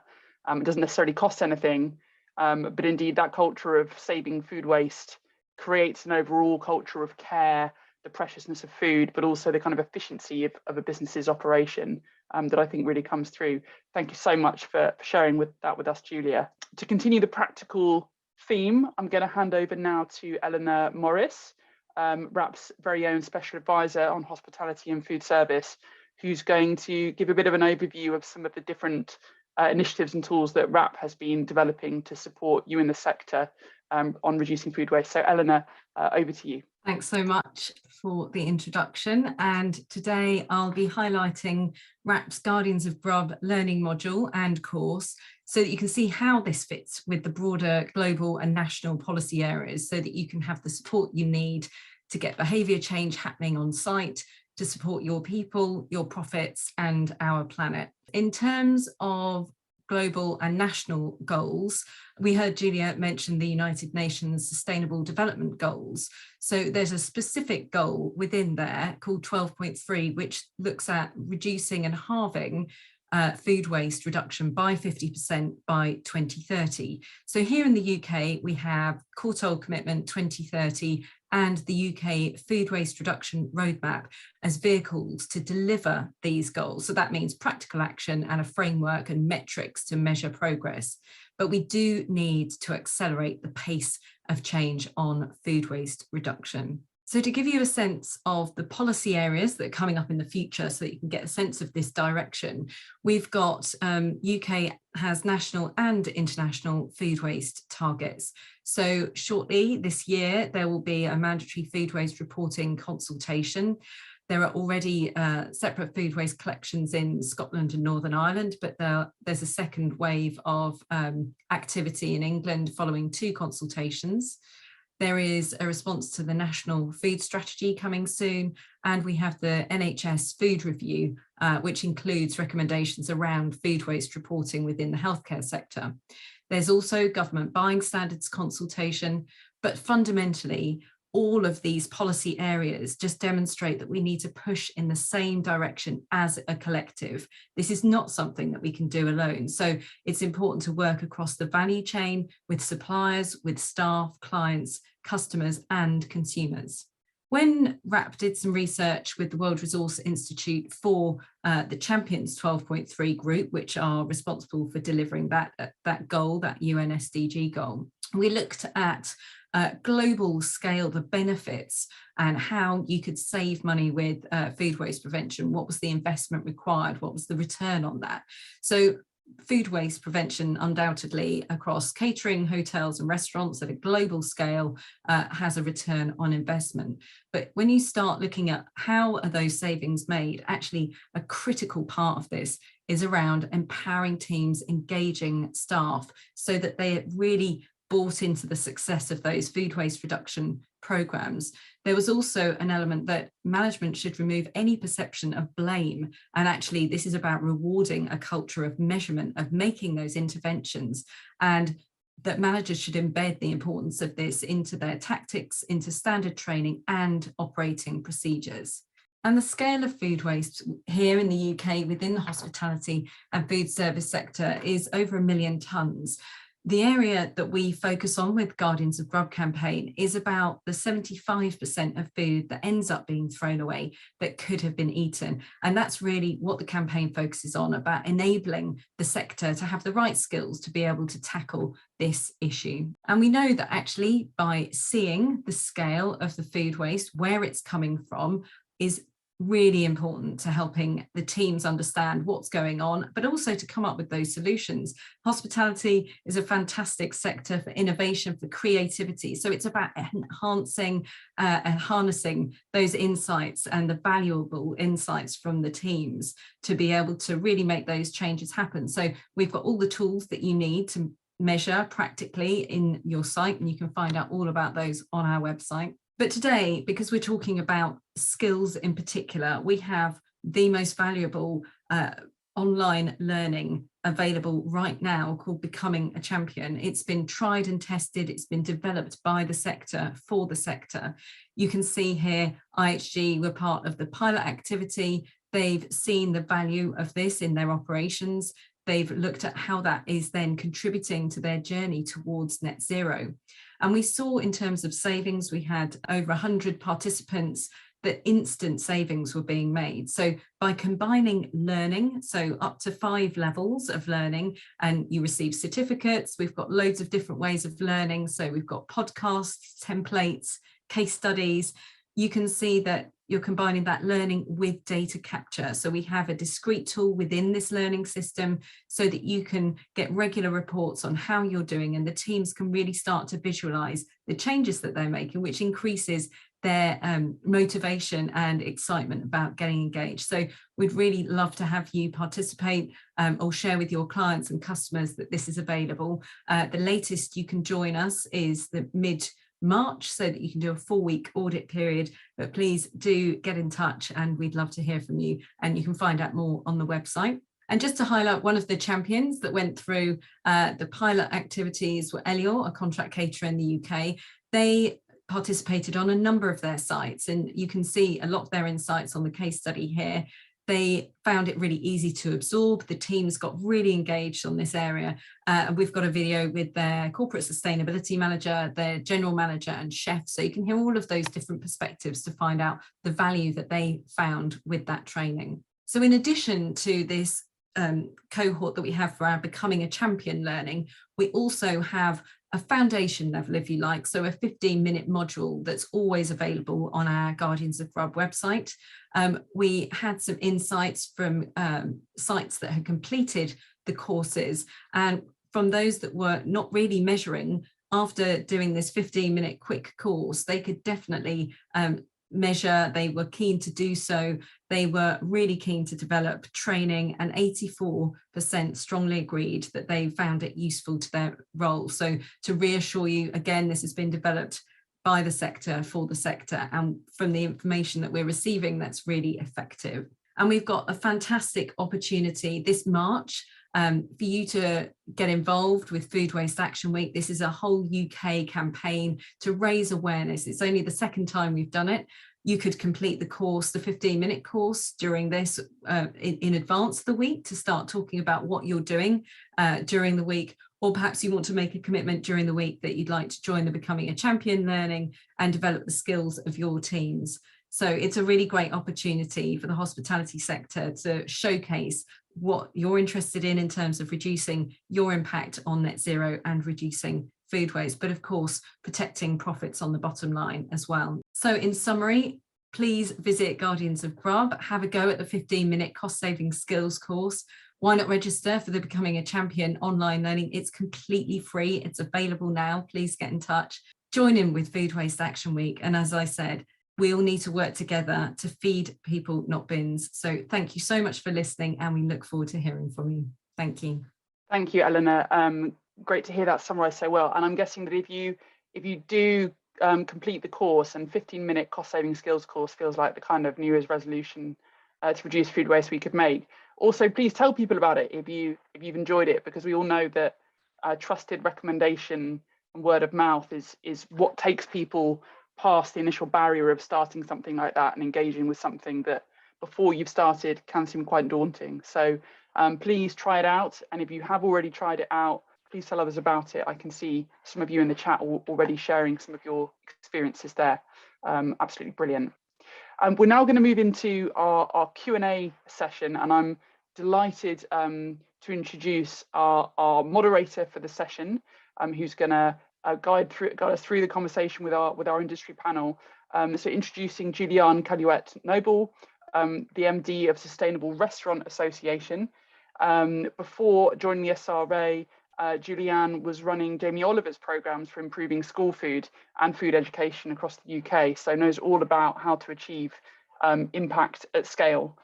It doesn't necessarily cost anything, but indeed that culture of saving food waste creates an overall culture of care, the preciousness of food, but also the kind of efficiency of a business's operation that I think really comes through. Thank you so much for sharing that with us, Julia. To continue the practical theme, I'm going to hand over now to Eleanor Morris, WRAP's very own special advisor on hospitality and food service, who's going to give a bit of an overview of some of the different initiatives and tools that WRAP has been developing to support you in the sector on reducing food waste. So Eleanor, over to you. Thanks so much for the introduction. And today I'll be highlighting WRAP's Guardians of Grub learning module and course, so that you can see how this fits with the broader global and national policy areas, so that you can have the support you need to get behaviour change happening on site, to support your people, your profits, and our planet. In terms of global and national goals, we heard Julia mention the United Nations Sustainable Development Goals. So there's a specific goal within there called 12.3, which looks at reducing and halving food waste reduction by 50% by 2030. So here in the UK, we have Quartile Commitment 2030 and the UK Food Waste Reduction Roadmap as vehicles to deliver these goals. So that means practical action and a framework and metrics to measure progress. But we do need to accelerate the pace of change on food waste reduction. So to give you a sense of the policy areas that are coming up in the future, so that you can get a sense of this direction, we've got UK has national and international food waste targets. So shortly this year, there will be a mandatory food waste reporting consultation. There are already separate food waste collections in Scotland and Northern Ireland, but there's a second wave of activity in England following 2 consultations. There is a response to the National Food Strategy coming soon, and we have the NHS Food Review, which includes recommendations around food waste reporting within the healthcare sector. There's also government buying standards consultation, but fundamentally, all of these policy areas just demonstrate that we need to push in the same direction as a collective. This is not something that we can do alone. So it's important to work across the value chain with suppliers, with staff, clients, customers, and consumers. When WRAP did some research with the World Resource Institute for the Champions 12.3 group, which are responsible for delivering that goal, that UN SDG goal, we looked at global scale, the benefits and how you could save money with food waste prevention. What was the investment required? What was the return on that? So food waste prevention undoubtedly across catering, hotels and restaurants at a global scale has a return on investment. But when you start looking at how are those savings made, actually a critical part of this is around empowering teams, engaging staff so that they really bought into the success of those food waste reduction programs. There was also an element that management should remove any perception of blame. And actually, this is about rewarding a culture of measurement, of making those interventions, and that managers should embed the importance of this into their tactics, into standard training and operating procedures. And the scale of food waste here in the UK within the hospitality and food service sector is over 1 million tonnes. The area that we focus on with Guardians of Grub campaign is about the 75% of food that ends up being thrown away that could have been eaten. And that's really what the campaign focuses on, about enabling the sector to have the right skills to be able to tackle this issue. And we know that actually by seeing the scale of the food waste, where it's coming from, is really important to helping the teams understand what's going on, but also to come up with those solutions. Hospitality is a fantastic sector for innovation, for creativity. So it's about enhancing and harnessing those insights and the valuable insights from the teams to be able to really make those changes happen. So we've got all the tools that you need to measure practically in your site, and you can find out all about those on our website. But today, because we're talking about skills in particular, we have the most valuable online learning available right now called Becoming a Champion. It's been tried and tested. It's been developed by the sector for the sector. You can see here, IHG were part of the pilot activity. They've seen the value of this in their operations. They've looked at how that is then contributing to their journey towards net zero. And we saw in terms of savings, we had over 100 participants, that instant savings were being made. So by combining learning, so up to 5 levels of learning, and you receive certificates, we've got loads of different ways of learning. So we've got podcasts, templates, case studies. You can see that you're combining that learning with data capture. So we have a discrete tool within this learning system so that you can get regular reports on how you're doing, and the teams can really start to visualize the changes that they're making, which increases their motivation and excitement about getting engaged. So we'd really love to have you participate or share with your clients and customers that this is available. The latest you can join us is the mid-March, so that you can do a 4-week audit period, but please do get in touch and we'd love to hear from you, and you can find out more on the website. And just to highlight, one of the champions that went through the pilot activities were Eleanor, a contract caterer in the UK. They participated on a number of their sites, and you can see a lot of their insights on the case study here. They found it really easy to absorb. The teams got really engaged on this area. And we've got a video with their corporate sustainability manager, their general manager and chef. So you can hear all of those different perspectives to find out the value that they found with that training. So in addition to this cohort that we have for our Becoming a Champion learning, we also have a foundation level, if you like, so a 15-minute module that's always available on our Guardians of Grub website. We had some insights from sites that had completed the courses, and from those that were not really measuring, after doing this 15-minute quick course, they could definitely measure. They were keen to do so. They were really keen to develop training, and 84% strongly agreed that they found it useful to their role. So to reassure you, again, this has been developed by the sector for the sector, and from the information that we're receiving, that's really effective. And we've got a fantastic opportunity this March for you to get involved with Food Waste Action Week. This is a whole UK campaign to raise awareness. It's only the second time we've done it. You could complete the course, the 15-minute course, during this in advance of the week, to start talking about what you're doing during the week, or perhaps you want to make a commitment during the week that you'd like to join the Becoming a Champion learning and develop the skills of your teams. So it's a really great opportunity for the hospitality sector to showcase what you're interested in terms of reducing your impact on net zero and reducing food waste, but of course, protecting profits on the bottom line as well. So in summary, please visit Guardians of Grub, have a go at the 15-minute cost-saving skills course. Why not register for the Becoming a Champion online learning? It's completely free. It's available now. Please get in touch. Join in with Food Waste Action Week. And as I said, we all need to work together to feed people, not bins. So thank you so much for listening, and we look forward to hearing from you. Thank you. Thank you, Eleanor. Great to hear that summarised so well. And I'm guessing that if you do complete the course, and 15-minute cost-saving skills course feels like the kind of New Year's resolution to reduce food waste we could make. Also, please tell people about it if you've enjoyed it, because we all know that trusted recommendation and word of mouth is what takes people past the initial barrier of starting something like that and engaging with something that before you've started can seem quite daunting. So please try it out, and if you have already tried it out, please tell others about it. I can see some of you in the chat already sharing some of your experiences there. Absolutely brilliant. We're now going to move into our Q&A session, and I'm delighted to introduce our moderator for the session, who's going to guide us through the conversation with our industry panel. So introducing Juliane Caillouette-Noble, the MD of Sustainable Restaurant Association. Before joining the SRA, Julianne was running Jamie Oliver's programs for improving school food and food education across the UK, so knows all about how to achieve impact at scale.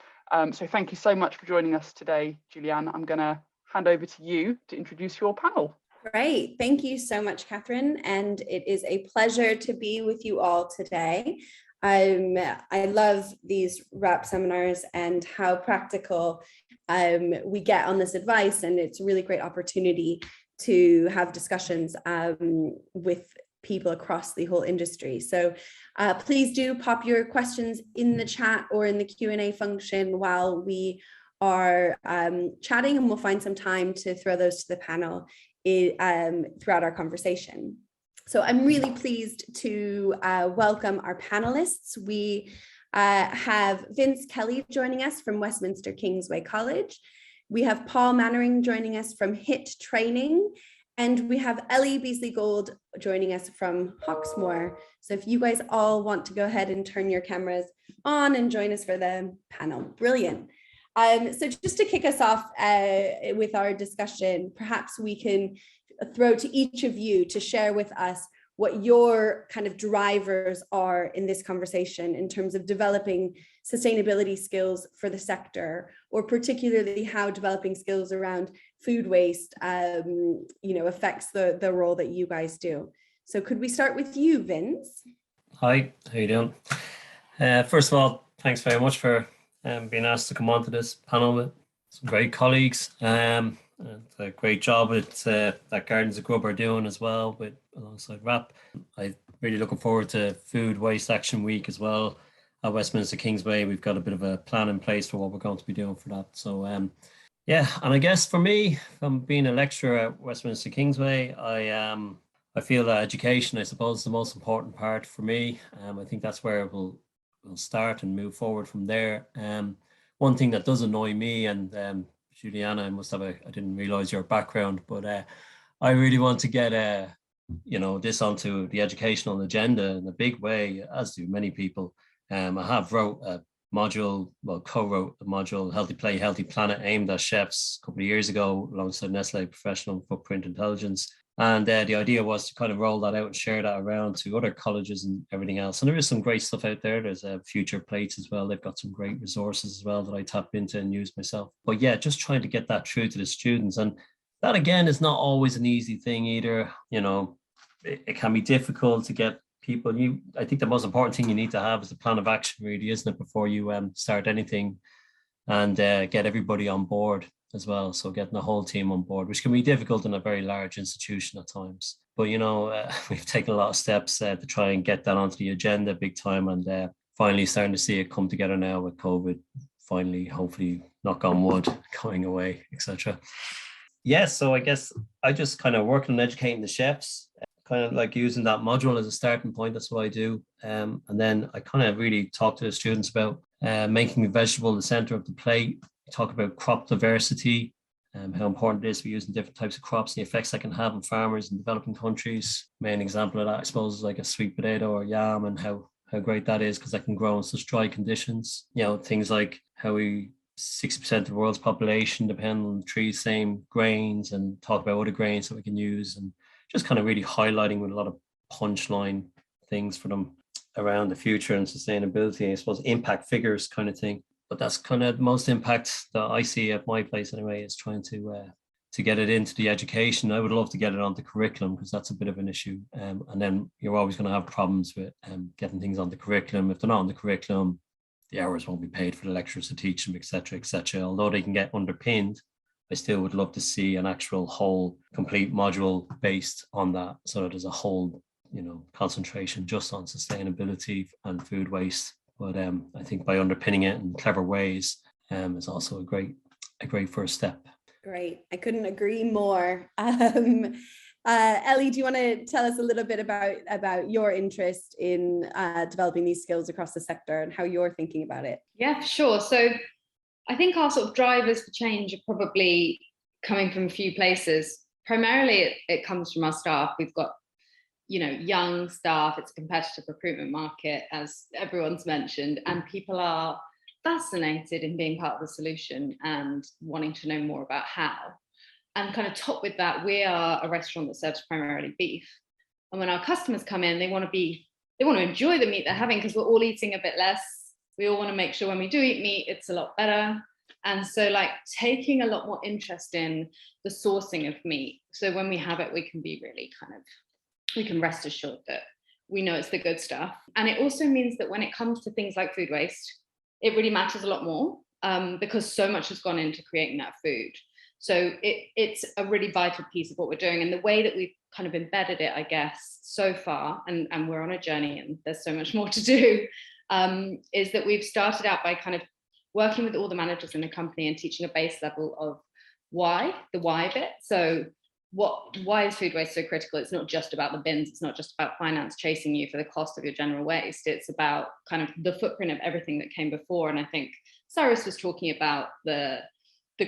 So thank you so much for joining us today, Julianne. I'm going to hand over to you to introduce your panel. Great. Thank you so much, Catherine. And it is a pleasure to be with you all today. I love these WRAP seminars and how practical we get on this advice. And it's a really great opportunity to have discussions with people across the whole industry. So please do pop your questions in the chat or in the Q&A function while we are chatting, and we'll find some time to throw those to the panel throughout our conversation. So I'm really pleased to welcome our panelists. We have Vince Kelly joining us from Westminster Kingsway College. We have Paul Mannering joining us from HIT Training. And we have Ellie Beasley-Gold joining us from Hawksmoor. So if you guys all want to go ahead and turn your cameras on and join us for the panel, brilliant. So just to kick us off with our discussion, perhaps we can throw to each of you to share with us what your kind of drivers are in this conversation in terms of developing sustainability skills for the sector, or particularly how developing skills around food waste, affects the role that you guys do. So could we start with you, Vince? Hi, how you doing? First of all, thanks very much for being asked to come on to this panel with some great colleagues. It's a great job that Gardens of Grub are doing as well, alongside WRAP. I'm really looking forward to Food Waste Action Week as well at Westminster Kingsway. We've got a bit of a plan in place for what we're going to be doing for that. So yeah, and I guess for me, from being a lecturer at Westminster Kingsway, I feel that education, I suppose, is the most important part for me. I think that's where we'll start and move forward from there. One thing that does annoy me, and Juliana, I didn't realize your background, but I really want to get this onto the educational agenda in a big way, as do many people. I have co-wrote a module, Healthy Play, Healthy Planet, aimed at chefs a couple of years ago alongside Nestle Professional Footprint Intelligence. And the idea was to kind of roll that out and share that around to other colleges and everything else. And there is some great stuff out there. There's Future Plates as well. They've got some great resources as well that I tap into and use myself. But yeah, just trying to get that through to the students. And that, again, is not always an easy thing either. It can be difficult to get people. I think the most important thing you need to have is a plan of action, really, isn't it, before you start anything, and get everybody on board as well. So getting the whole team on board, which can be difficult in a very large institution at times. But, we've taken a lot of steps to try and get that onto the agenda big time, and finally starting to see it come together now with COVID, finally, hopefully, knock on wood, going away, etc. Yes, so I guess I just kind of work on educating the chefs, kind of like using that module as a starting point. That's what I do. And then I kind of really talk to the students about making the vegetable the center of the plate. Talk about crop diversity, how important it is for using different types of crops, and the effects that can have on farmers in developing countries. Main example of that, I suppose, is like a sweet potato or yam, and how great that is because that can grow in such dry conditions. Things like how 60% of the world's population depend on trees, same grains, and talk about other grains that we can use, and just kind of really highlighting with a lot of punchline things for them around the future and sustainability, I suppose, impact figures kind of thing. But that's kind of the most impact that I see at my place anyway, is trying to get it into the education. I would love to get it onto curriculum because that's a bit of an issue. And then you're always going to have problems with getting things on the curriculum. If they're not on the curriculum, the hours won't be paid for the lecturers to teach them, etc., etc. Although they can get underpinned, I still would love to see an actual whole complete module based on that, so that there's a whole, concentration just on sustainability and food waste. But I think by underpinning it in clever ways is also a great first step. Great. I couldn't agree more. Ellie, do you want to tell us a little bit about your interest in developing these skills across the sector and how you're thinking about it? Yeah, sure. So I think our sort of drivers for change are probably coming from a few places. Primarily, it comes from our staff. We've got young staff. It's a competitive recruitment market, as everyone's mentioned, and people are fascinated in being part of the solution and wanting to know more about how. And kind of top with that, we are a restaurant that serves primarily beef. And when our customers come in, they want to enjoy the meat they're having, because we're all eating a bit less. We all want to make sure when we do eat meat, it's a lot better. And so like taking a lot more interest in the sourcing of meat. So when we have it, we can be really we can rest assured that we know it's the good stuff. And it also means that when it comes to things like food waste, it really matters a lot more, because so much has gone into creating that food. So it's a really vital piece of what we're doing. And the way that we've kind of embedded it, I guess, so far, and we're on a journey and there's so much more to do, is that we've started out by kind of working with all the managers in the company and teaching a base level of the why bit. So why is food waste so critical? It's not just about the bins. It's not just about finance chasing you for the cost of your general waste. It's about kind of the footprint of everything that came before. And I think Cyrus was talking about the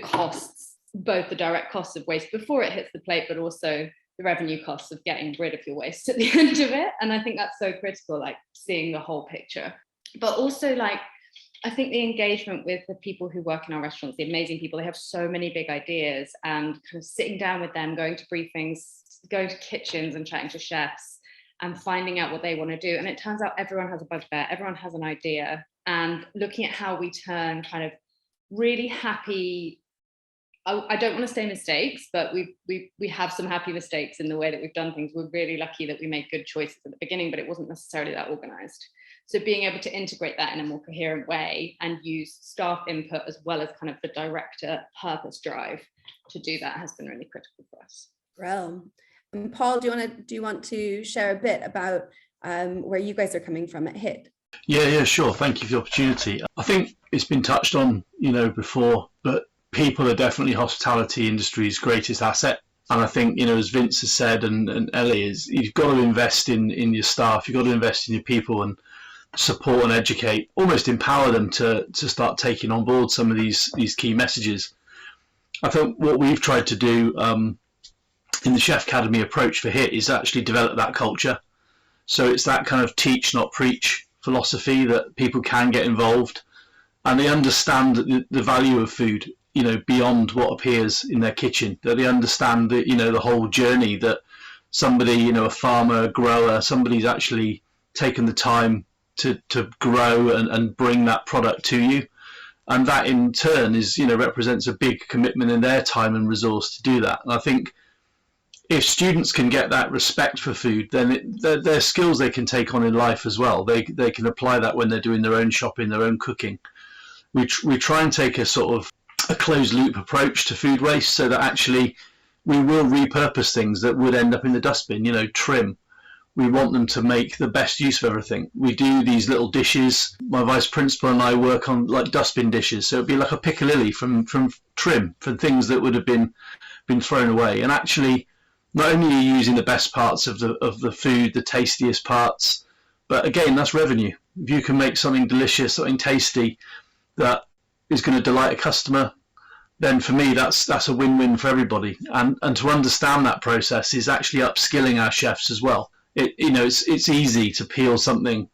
costs, both the direct costs of waste before it hits the plate, but also the revenue costs of getting rid of your waste at the end of it. And I think that's so critical, like seeing the whole picture. But also, like, I think the engagement with the people who work in our restaurants, the amazing people, they have so many big ideas, and kind of sitting down with them, going to briefings, going to kitchens and chatting to chefs and finding out what they want to do. And it turns out everyone has a bugbear, everyone has an idea, and looking at how we turn kind of really happy, I don't want to say mistakes, but we have some happy mistakes in the way that we've done things. We're really lucky that we made good choices at the beginning, but it wasn't necessarily that organized. So being able to integrate that in a more coherent way and use staff input as well as kind of the director purpose drive to do that has been really critical for us. Well, and Paul, do you want to share a bit about where you guys are coming from at HIT? Yeah, sure. Thank you for the opportunity. I think it's been touched on, before, but people are definitely hospitality industry's greatest asset. And I think, as Vince has said and Ellie, is you've got to invest in your staff, you've got to invest in your people and support and educate, almost empower them to start taking on board some of these key messages. I think what we've tried to do in the Chef Academy approach for HIT is actually develop that culture. So it's that kind of teach, not preach philosophy that people can get involved and they understand the value of food, beyond what appears in their kitchen, that they understand that, the whole journey that somebody, a farmer, a grower, somebody's actually taken the time to grow and bring that product to you. And that in turn is, represents a big commitment in their time and resource to do that. And I think if students can get that respect for food, then they're skills they can take on in life as well. They can apply that when they're doing their own shopping, their own cooking. We try and take a sort of a closed loop approach to food waste so that actually we will repurpose things that would end up in the dustbin, trim. We want them to make the best use of everything. We do these little dishes. My vice principal and I work on like dustbin dishes. So it'd be like a piccalilli from trim, from things that would have been thrown away. And actually, not only are you using the best parts of the food, the tastiest parts, but again, that's revenue. If you can make something delicious, something tasty that is going to delight a customer, then for me that's a win-win for everybody. And to understand that process is actually upskilling our chefs as well. It's easy to peel something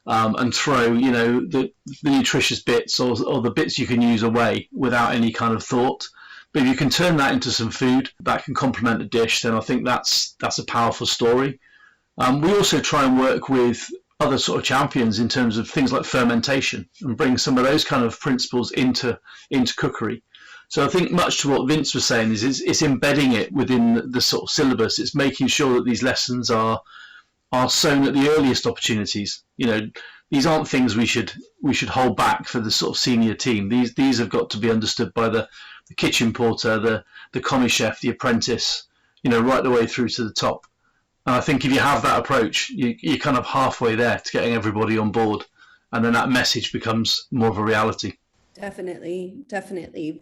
and throw the nutritious bits or the bits you can use away without any kind of thought. But if you can turn that into some food that can complement a dish, then I think that's a powerful story. We also try and work with other sort of champions in terms of things like fermentation and bring some of those kind of principles into cookery. So I think much to what Vince was saying is it's embedding it within the sort of syllabus. It's making sure that these lessons are sown at the earliest opportunities. These aren't things we should hold back for the sort of senior team. These have got to be understood by the kitchen porter, the commis chef, the apprentice, right the way through to the top. And I think if you have that approach, you're kind of halfway there to getting everybody on board, and then that message becomes more of a reality. Definitely.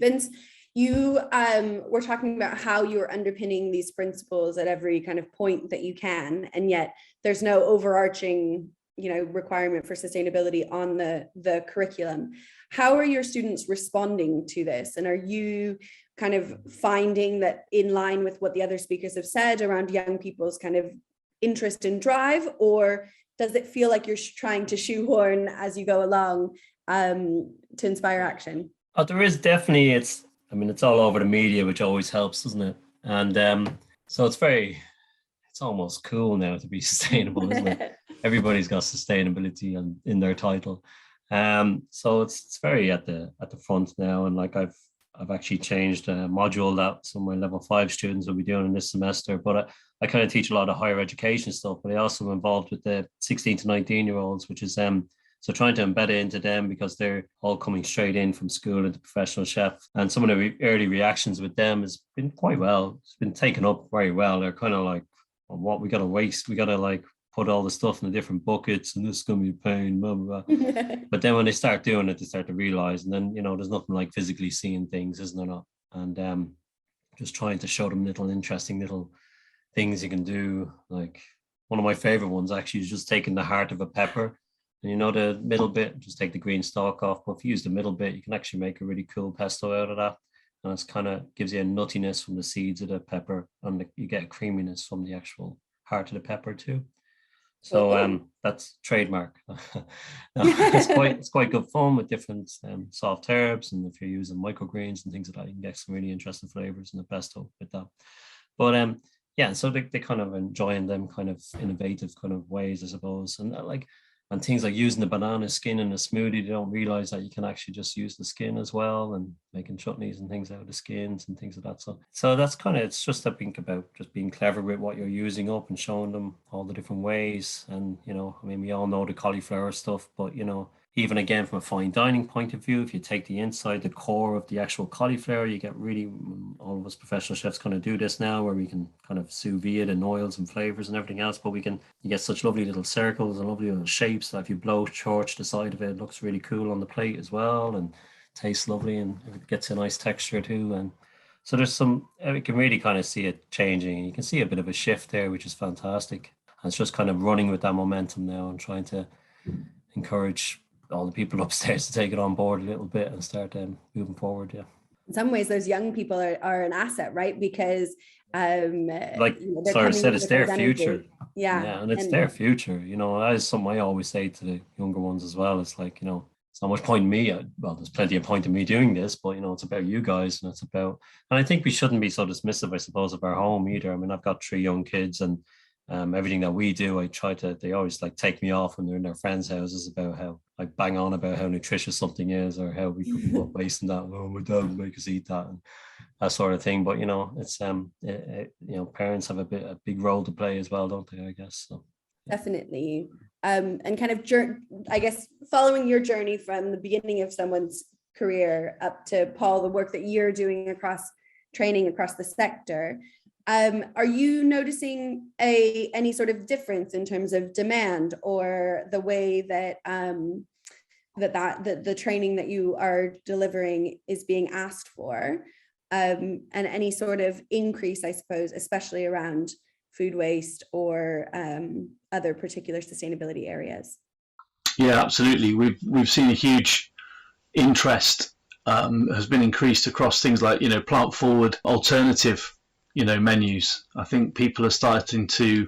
Vince, you were talking about how you're underpinning these principles at every kind of point that you can, and yet there's no overarching, requirement for sustainability on the curriculum. How are your students responding to this? And are you kind of finding that in line with what the other speakers have said around young people's kind of interest and drive, or does it feel like you're trying to shoehorn as you go along to inspire action? Oh, there is definitely. It's all over the media, which always helps, doesn't it? And so it's almost cool now to be sustainable, isn't it? Everybody's got sustainability in their title. So it's very at the front now, and like I've actually changed a module that some of my level 5 students will be doing in this semester. But I kind of teach a lot of higher education stuff, but I also am involved with the 16 to 19-year-olds, which is so trying to embed it into them, because they're all coming straight in from school into professional chef. And some of the early reactions with them has been quite well. It's been taken up very well. They're kind of like, well, what we got to waste? We got to like put all the stuff in the different buckets, and this is going to be a pain, blah, blah, blah. But then when they start doing it, they start to realize, and then, there's nothing like physically seeing things, isn't there not? And just trying to show them interesting little things you can do. Like one of my favorite ones actually is just taking the heart of a pepper, and the middle bit, just take the green stalk off. But if you use the middle bit, you can actually make a really cool pesto out of that. And it's kind of gives you a nuttiness from the seeds of the pepper, and you get a creaminess from the actual heart of the pepper too. So that's trademark. No, it's quite good fun with different soft herbs, and if you're using microgreens and things like that, you can get some really interesting flavors in the pesto with that. But so they kind of enjoying them kind of innovative kind of ways, I suppose, and things like using the banana skin in a smoothie. They don't realize that you can actually just use the skin as well, and making chutneys and things out of the skins and things like that. So that's kind of, it's just, I think, about just being clever with what you're using up and showing them all the different ways. And, we all know the cauliflower stuff, but, even again, from a fine dining point of view, if you take the inside, the core of the actual cauliflower, you get really, all of us professional chefs kind of do this now, where we can kind of sous vide it in oils and flavors and everything else, but you get such lovely little circles and lovely little shapes that if you blow torch the side of it, it looks really cool on the plate as well, and tastes lovely, and it gets a nice texture too. And so there's you can really kind of see it changing, and you can see a bit of a shift there, which is fantastic. And it's just kind of running with that momentum now and trying to encourage all the people upstairs to take it on board a little bit and start moving forward. Yeah. In some ways, those young people are an asset, right? Because like Cyrus said, it's their future. Yeah, and it's their future. That is something I always say to the younger ones as well. It's like, it's not much point in me. Well, there's plenty of point in me doing this, but it's about you guys, and I think we shouldn't be so dismissive, I suppose, of our home either. I've got 3 young kids, and everything that we do, they always like take me off when they're in their friends' houses about how bang on about how nutritious something is, or how we could be wasting that. Oh, my dad would make us eat that, and that sort of thing. But it's parents have a big role to play as well, don't they? I guess so. Definitely. And kind of, I guess, following your journey from the beginning of someone's career up to, Paul, the work that you're doing training across the sector. Are you noticing any sort of difference in terms of demand, or the way that the training that you are delivering is being asked for, and any sort of increase, I suppose, especially around food waste or other particular sustainability areas? Yeah, absolutely. We've seen a huge interest has been increased across things like plant forward alternative menus. I think people are starting to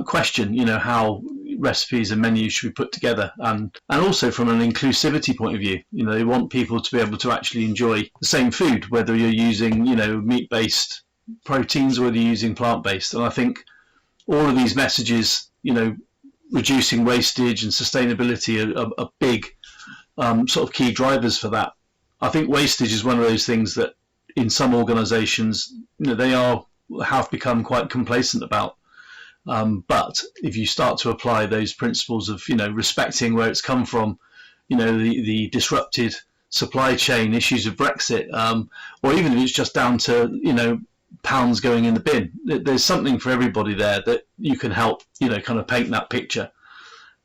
question how recipes and menus should be put together, and also from an inclusivity point of view. They want people to be able to actually enjoy the same food, whether you're using meat-based proteins or whether you're using plant-based. And I think all of these messages, reducing wastage and sustainability are big sort of key drivers for that. I think wastage is one of those things that in some organizations, they have become quite complacent about. But if you start to apply those principles of, respecting where it's come from, the disrupted supply chain issues of Brexit, or even if it's just down to, pounds going in the bin, there's something for everybody there that you can help, kind of paint that picture.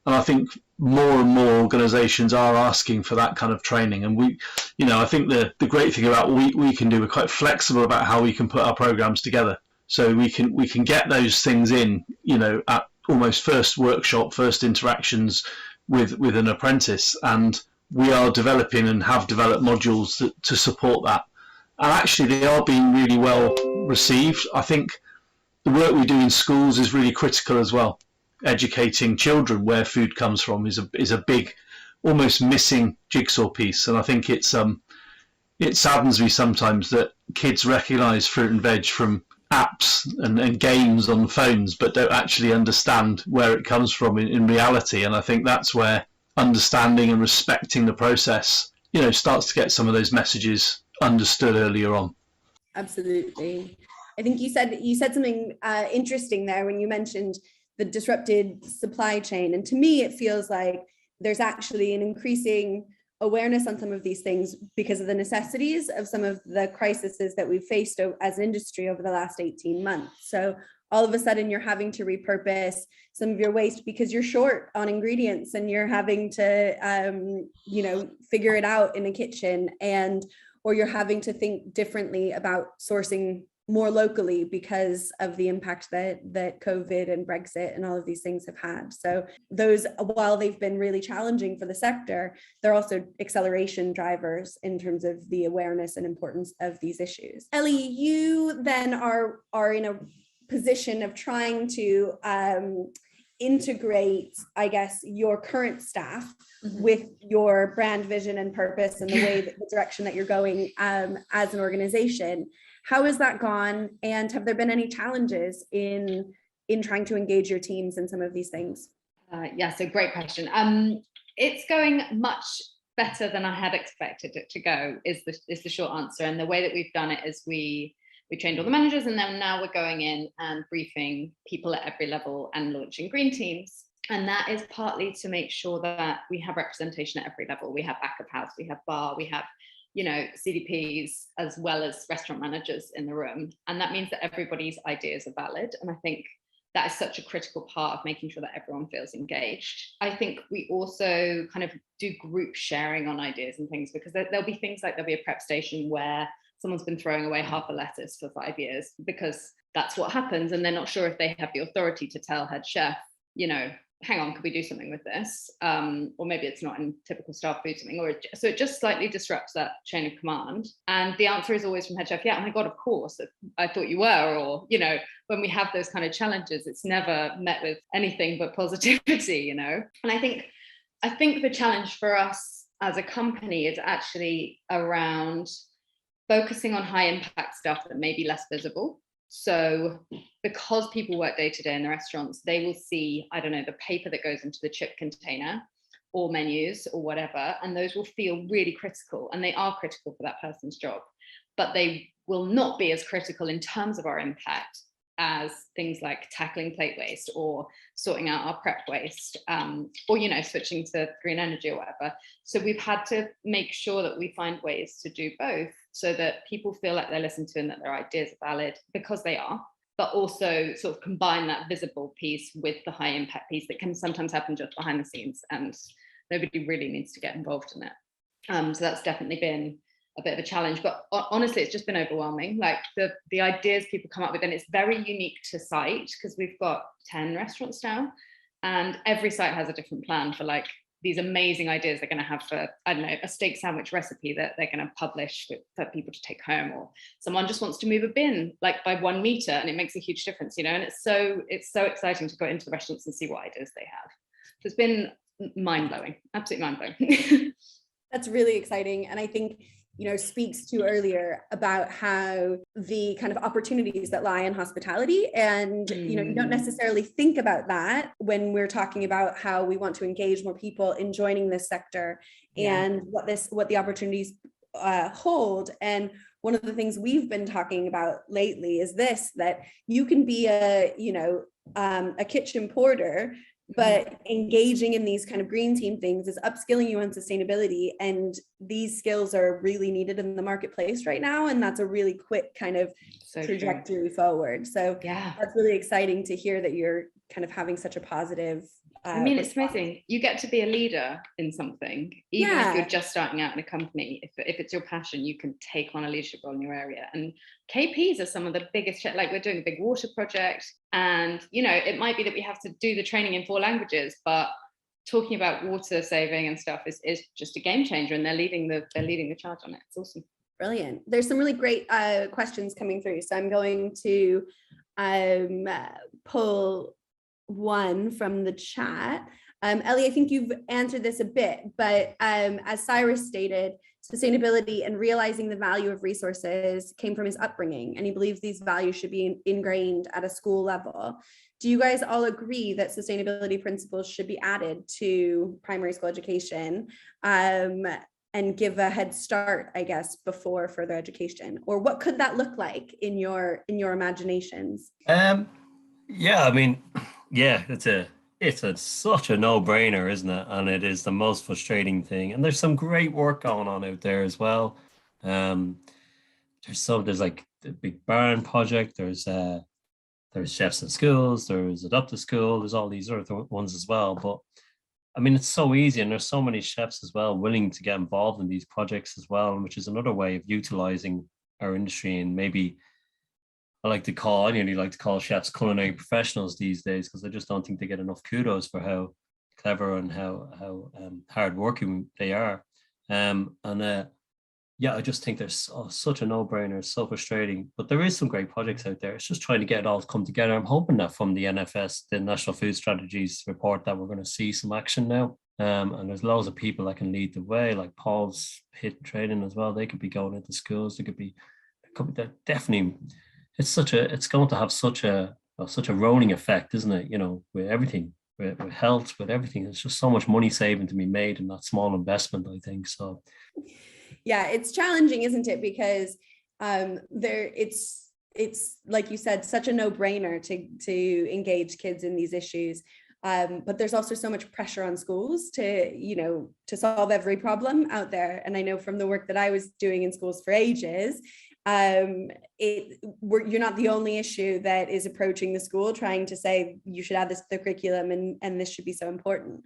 And I think more and more organizations are asking for that kind of training. And we, I think the great thing about what we can do, we're quite flexible about how we can put our programs together. So we can get those things in, at almost first workshop, first interactions with an apprentice. And we are developing and have developed modules to support that. And actually they are being really well received. I think the work we do in schools is really critical as well. Educating children where food comes from is a big almost missing jigsaw piece. And I think it saddens me sometimes that kids recognise fruit and veg from apps and games on phones, but don't actually understand where it comes from in reality. And I think that's where understanding and respecting the process, starts to get some of those messages understood earlier on. Absolutely. I think you said something interesting there when you mentioned the disrupted supply chain. And to me, it feels like there's actually an increasing awareness on some of these things because of the necessities of some of the crises that we've faced as an industry over the last 18 months. So all of a sudden you're having to repurpose some of your waste because you're short on ingredients and you're having to, figure it out in a kitchen, or you're having to think differently about sourcing more locally because of the impact that COVID and Brexit and all of these things have had. So those, while they've been really challenging for the sector, they're also acceleration drivers in terms of the awareness and importance of these issues. Ellie, you then are in a position of trying to integrate, I guess, your current staff with your brand vision and purpose and the way that the direction that you're going as an organization. How has that gone? And have there been any challenges in trying to engage your teams in some of these things? Yeah, so great question. It's going much better than I had expected it to go, is the short answer. And the way that we've done it is we trained all the managers, and then now we're going in and briefing people at every level and launching green teams. And that is partly to make sure that we have representation at every level. We have back of house, we have bar, we have CDPs, as well as restaurant managers in the room. And that means that everybody's ideas are valid. And I think that is such a critical part of making sure that everyone feels engaged. I think we also kind of do group sharing on ideas and things, because there'll be things like there'll be a prep station where someone's been throwing away half a lettuce for 5 years because that's what happens. And they're not sure if they have the authority to tell head chef, hang on, could we do something with this? Or maybe it's not in typical staff food something, so it just slightly disrupts that chain of command. And the answer is always from head chef, yeah, oh my God, of course, I thought you were. Or, when we have those kind of challenges, it's never met with anything but positivity, And I think the challenge for us as a company is actually around focusing on high impact stuff that may be less visible. So because people work day to day in the restaurants, they will see, I don't know, the paper that goes into the chip container or menus or whatever, and those will feel really critical, and they are critical for that person's job, but they will not be as critical in terms of our impact as things like tackling plate waste or sorting out our prep waste, or switching to green energy or whatever. So we've had to make sure that we find ways to do both, so that people feel like they're listened to and that their ideas are valid, because they are, but also sort of combine that visible piece with the high impact piece that can sometimes happen just behind the scenes and nobody really needs to get involved in it. So that's definitely been a bit of a challenge, but honestly, it's just been overwhelming. Like the ideas people come up with, and it's very unique to site, because we've got 10 restaurants now, and every site has a different plan for like these amazing ideas they're going to have for, I don't know, a steak sandwich recipe that they're going to publish for people to take home, or someone just wants to move a bin like by 1 meter, and it makes a huge difference, and it's so exciting to go into the restaurants and see what ideas they have. So it's been mind-blowing, absolutely mind-blowing. That's really exciting, and I think speaks to earlier about how the kind of opportunities that lie in hospitality, and you don't necessarily think about that when we're talking about how we want to engage more people in joining this sector, and what the opportunities hold. And one of the things we've been talking about lately is that you can be a kitchen porter, but engaging in these kind of green team things is upskilling you on sustainability, and these skills are really needed in the marketplace right now, and that's a really quick kind of trajectory forward. So that's really exciting to hear that you're kind of having such a positive it's amazing. You get to be a leader in something, even if you're just starting out in a company. If it's your passion, you can take on a leadership role in your area. And KPs are some of the biggest, like we're doing a big water project, and it might be that we have to do the training in 4 languages, but talking about water saving and stuff is just a game changer, and they're leading the charge on it. It's awesome. Brilliant. There's some really great questions coming through, so I'm going to pull one from the chat. Ellie, I think you've answered this a bit, but as Cyrus stated, sustainability and realizing the value of resources came from his upbringing, and he believes these values should be ingrained at a school level. Do you guys all agree that sustainability principles should be added to primary school education and give a head start, I guess, before further education? Or what could that look like in your imaginations? Yeah, I mean, yeah, it's such a no-brainer, isn't it? And it is the most frustrating thing. And there's some great work going on out there as well. There's like the Big Barn project. There's Chefs in Schools. There's Adopt a School. There's all these other ones as well. But I mean, it's so easy, and there's so many chefs as well willing to get involved in these projects as well, which is another way of utilizing our industry. And maybe I nearly like to call chefs culinary professionals these days, because I just don't think they get enough kudos for how clever and how hardworking they are. Yeah, I just think there's such a no-brainer. It's so frustrating, but there is some great projects out there. It's just trying to get it all to come together. I'm hoping that from the NFS, the National Food Strategies report, that we're going to see some action now. And there's loads of people that can lead the way, like Paul's hit training as well. They could be going into schools. It could be definitely. It's going to have such a rolling effect, isn't it? You know, with everything, with health, with everything. It's just so much money saving to be made in that small investment, I think. So. Yeah, it's challenging, isn't it? Because it's like you said, such a no-brainer to engage kids in these issues. But there's also so much pressure on schools to solve every problem out there. And I know from the work that I was doing in schools for ages, you're not the only issue that is approaching the school trying to say you should add this to the curriculum and this should be so important.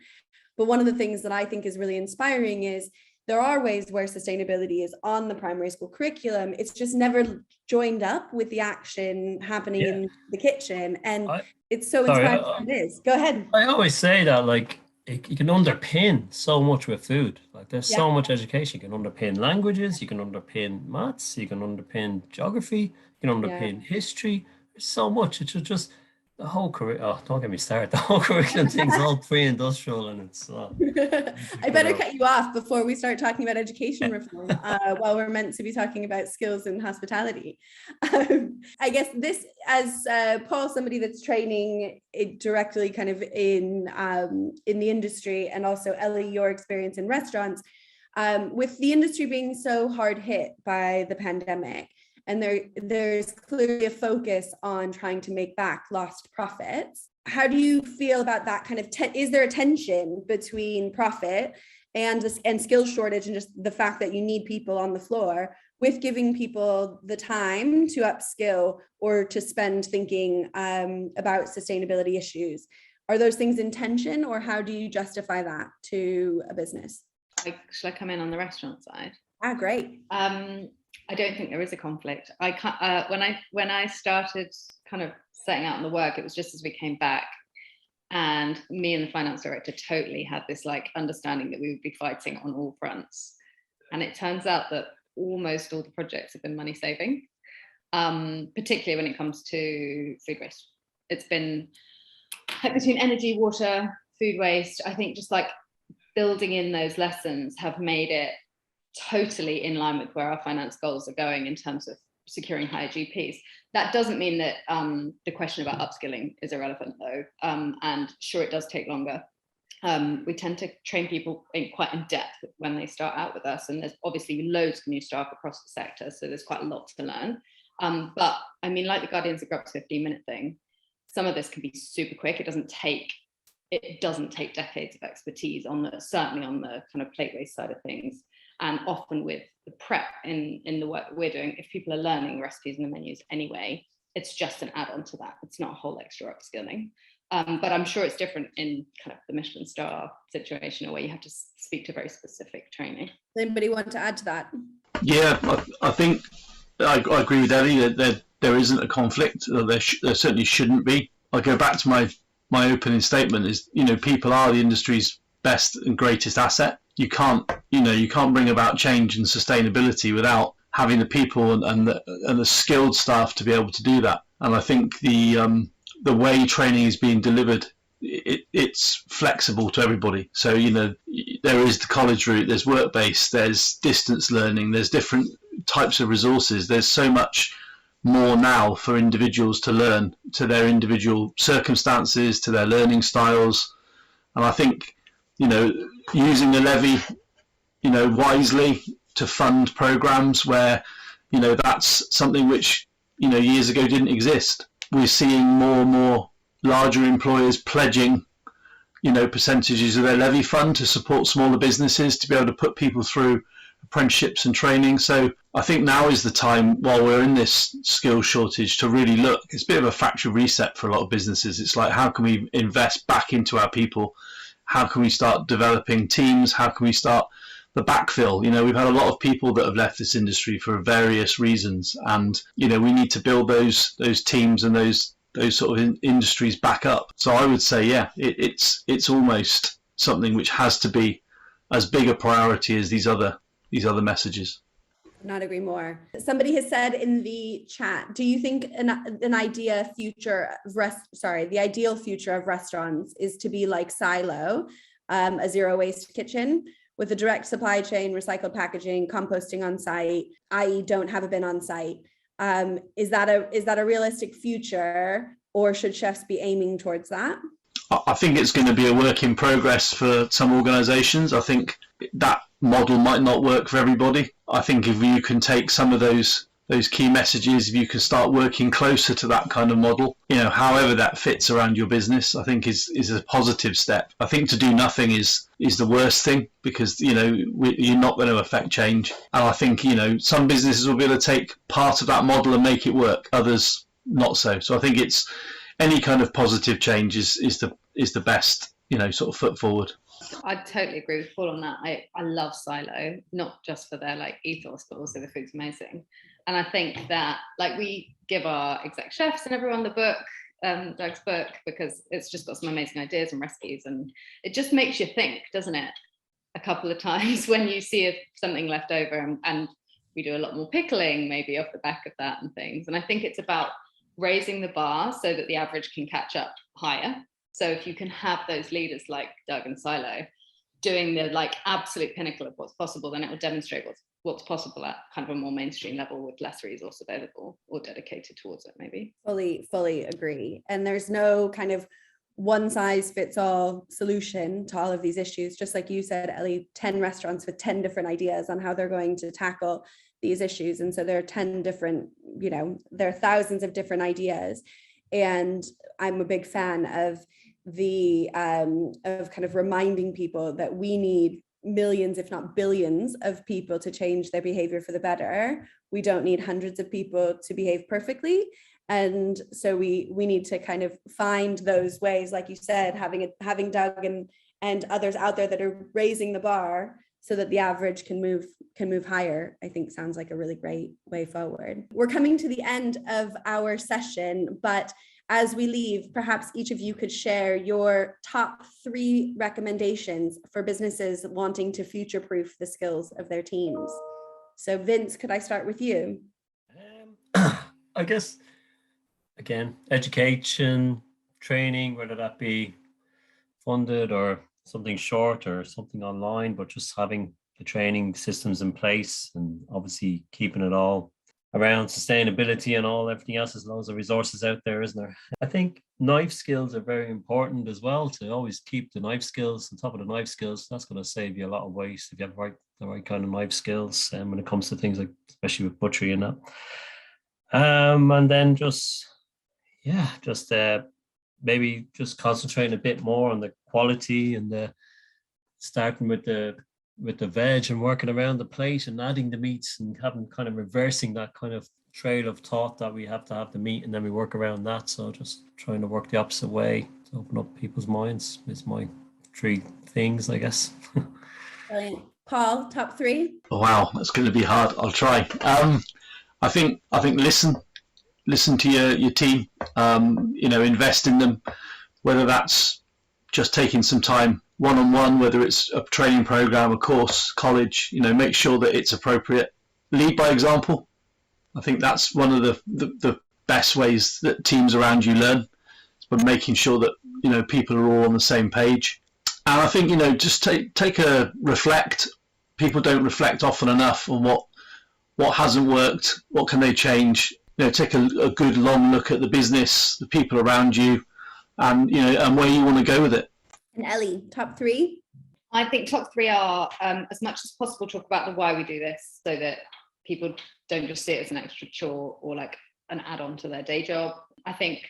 But one of the things that I think is really inspiring is there are ways where sustainability is on the primary school curriculum. It's just never joined up with the action happening in the kitchen. And it's so inspiring. It is. Go ahead. I always say that, like, you can underpin so much with food. Like, there's so much education. You can underpin languages, you can underpin maths, you can underpin geography, you can underpin history. There's so much. It's just the whole don't get me started. The whole curriculum thing's all pre-industrial, and it's I better cut you off before we start talking about education reform while we're meant to be talking about skills in hospitality. I guess this, as Paul, somebody that's training directly kind of in the industry, and also Ellie, your experience in restaurants, with the industry being so hard hit by the pandemic, and there's clearly a focus on trying to make back lost profits. How do you feel about that kind of, is there a tension between profit and skill shortage, and just the fact that you need people on the floor, with giving people the time to upskill or to spend thinking about sustainability issues? Are those things in tension, or how do you justify that to a business? Shall I come in on the restaurant side? Great. I don't think there is a conflict. I can't, when I started kind of setting out on the work, it was just as we came back, and me and the finance director totally had this like understanding that we would be fighting on all fronts. And it turns out that almost all the projects have been money saving, particularly when it comes to food waste. It's been like between energy, water, food waste. I think just like building in those lessons have made it totally in line with where our finance goals are going in terms of securing higher GPs. That doesn't mean that the question about upskilling is irrelevant, though, and sure, it does take longer. We tend to train people quite in depth when they start out with us, and there's obviously loads of new staff across the sector, so there's quite a lot to learn. But I mean, like the Guardians of Grub's 15-minute thing, some of this can be super quick. It doesn't take decades of expertise certainly on the kind of plate waste side of things. And often with the prep in the work that we're doing, if people are learning the recipes and the menus anyway, it's just an add-on to that. It's not a whole extra upskilling. But I'm sure it's different in kind of the Michelin star situation, or where you have to speak to very specific training. Anybody want to add to that? Yeah, I think I agree with Ellie that there isn't a conflict. There certainly shouldn't be. I go back to my opening statement is, people are the industry's best and greatest asset. You can't bring about change and sustainability without having the people and the skilled staff to be able to do that. And I think the way training is being delivered it's flexible to everybody. So, there is the college route, there's work-based, there's distance learning, there's different types of resources. There's so much more now for individuals to learn to their individual circumstances, to their learning styles. And I think, using the levy, wisely to fund programs where, that's something which, years ago didn't exist. We're seeing more and more larger employers pledging, percentages of their levy fund to support smaller businesses to be able to put people through apprenticeships and training. So I think now is the time, while we're in this skill shortage, to really look. It's a bit of a factory reset for a lot of businesses. It's like, how can we invest back into our people? How can we start developing teams? How can we start the backfill? We've had a lot of people that have left this industry for various reasons, and we need to build those teams and those sort of industries back up. So I would say, yeah, it's almost something which has to be as big a priority as these other messages. Not agree more. Somebody has said in the chat, do you think the ideal future of restaurants is to be like Silo, a zero waste kitchen with a direct supply chain, recycled packaging, composting on site, i.e. don't have a bin on site? Is that a realistic future, or should chefs be aiming towards that? I think it's going to be a work in progress for some organisations. I think that model might not work for everybody. I think if you can take some of those key messages, if you can start working closer to that kind of model, however that fits around your business, I think is a positive step. I think to do nothing is the worst thing, because you're not going to affect change. And I think some businesses will be able to take part of that model and make it work, others not so. So I think it's any kind of positive change is the best sort of foot forward. I totally agree with Paul on that. I love Silo, not just for their ethos, but also the food's amazing. And I think that we give our exec chefs and everyone the book, Doug's book, because it's just got some amazing ideas and recipes, and it just makes you think, doesn't it? A couple of times when you see something left over, and we do a lot more pickling maybe off the back of that and things. And I think it's about raising the bar so that the average can catch up higher. So if you can have those leaders like Doug and Silo doing the absolute pinnacle of what's possible, then it will demonstrate what's possible at kind of a more mainstream level with less resource available or dedicated towards it, maybe. Fully agree. And there's no kind of one size fits all solution to all of these issues. Just like you said, Ellie, 10 restaurants with 10 different ideas on how they're going to tackle these issues. And so there are 10 different, there are thousands of different ideas. And I'm a big fan of of kind of reminding people that we need millions, if not billions, of people to change their behavior for the better. We don't need hundreds of people to behave perfectly. And so we need to kind of find those ways, like you said, having Doug and others out there that are raising the bar so that the average can move higher, I think sounds like a really great way forward. We're coming to the end of our session, but as we leave, perhaps each of you could share your top 3 recommendations for businesses wanting to future-proof the skills of their teams. So Vince, could I start with you? I guess, again, education, training, whether that be funded or something short or something online, but just having the training systems in place, and obviously keeping it all around sustainability and everything else. There's loads of resources out there, isn't there? I think knife skills are very important as well, to always keep the knife skills on top of the knife skills. That's going to save you a lot of waste if you have the right kind of knife skills, when it comes to things like, especially with butchery and that. And then maybe just concentrating a bit more on the quality and starting with the veg and working around the plate and adding the meats and reversing that kind of trail of thought that we have to have the meat and then we work around that. So just trying to work the opposite way to open up people's minds is my 3 things, I guess. Brilliant. Paul, top 3? Oh, wow, that's going to be hard. I'll try. I think listen to your team, invest in them, whether that's just taking some time one-on-one, whether it's a training program, a course, college, make sure that it's appropriate. Lead by example. I think that's one of the best ways that teams around you learn, but making sure that you know, people are all on the same page. And I think, you know, just take a reflect. People don't reflect often enough on what hasn't worked, what can they change. You know, take a good long look at the business, the people around you, and, you know, and where you want to go with it. And Ellie, top 3? I think top 3 are, as much as possible, talk about the why we do this, so that people don't just see it as an extra chore or like an add-on to their day job. I think,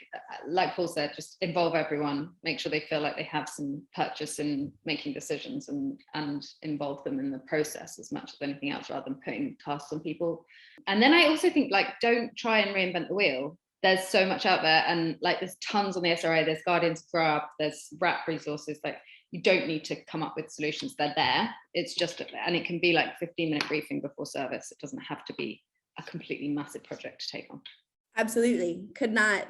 like Paul said, just involve everyone, make sure they feel like they have some purchase in making decisions, and involve them in the process as much as anything else, rather than putting tasks on people. And then I also think, like, don't try and reinvent the wheel. There's so much out there, and like there's tons on the SRA, there's Guardians, Grub, there's RAP resources. Like, you don't need to come up with solutions, they're there. It's just, and it can be like 15-minute briefing before service. It doesn't have to be a completely massive project to take on. Absolutely. Could not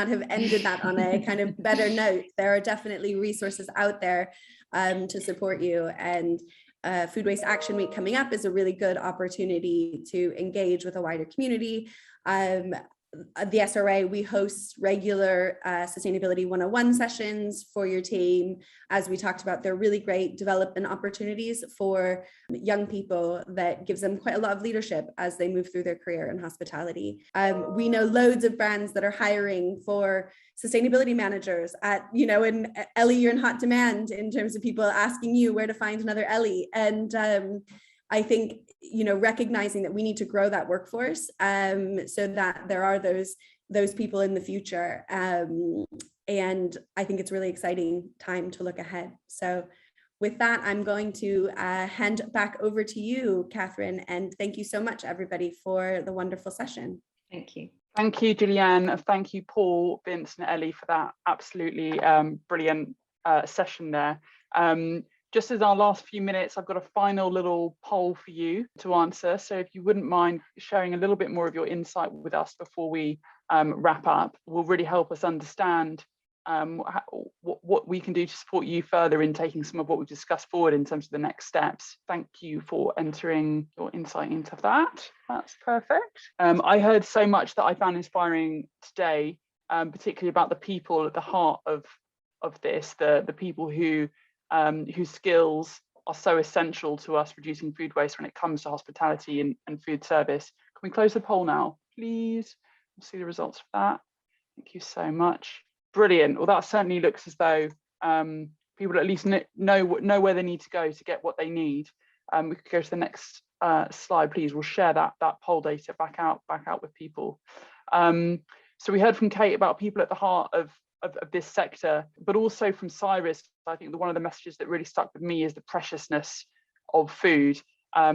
have ended that on a kind of better note. There are definitely resources out there to support you, and Food Waste Action Week coming up is a really good opportunity to engage with a wider community. The SRA, we host regular Sustainability 101 sessions for your team. As we talked about, they're really great development opportunities for young people that gives them quite a lot of leadership as they move through their career in hospitality. We know loads of brands that are hiring for sustainability managers at, you know, and Ellie, you're in hot demand in terms of people asking you where to find another Ellie. And I think, you know, recognizing that we need to grow that workforce so that there are those people in the future. And I think it's really exciting time to look ahead. So with that, I'm going to hand back over to you, Catherine, and thank you so much, everybody, for the wonderful session. Thank you. Thank you, Julianne, and thank you, Paul, Vince and Ellie, for that absolutely brilliant session there. Just as our last few minutes, I've got a final little poll for you to answer. So if you wouldn't mind sharing a little bit more of your insight with us before we wrap up, will really help us understand what we can do to support you further in taking some of what we've discussed forward in terms of the next steps. Thank you for entering your insight into that. That's perfect. I heard so much that I found inspiring today, particularly about the people at the heart of this, the people whose skills are so essential to us reducing food waste when it comes to hospitality and food service. Can we close the poll now, please? We'll see the results of that. Thank you so much. Brilliant. Well, that certainly looks as though people at least know where they need to go to get what they need. We could go to the next slide, please. We'll share that poll data back out with people. So we heard from Kate about people at the heart of this sector, but also from Cyrus. I think one of the messages that really stuck with me is the preciousness of food,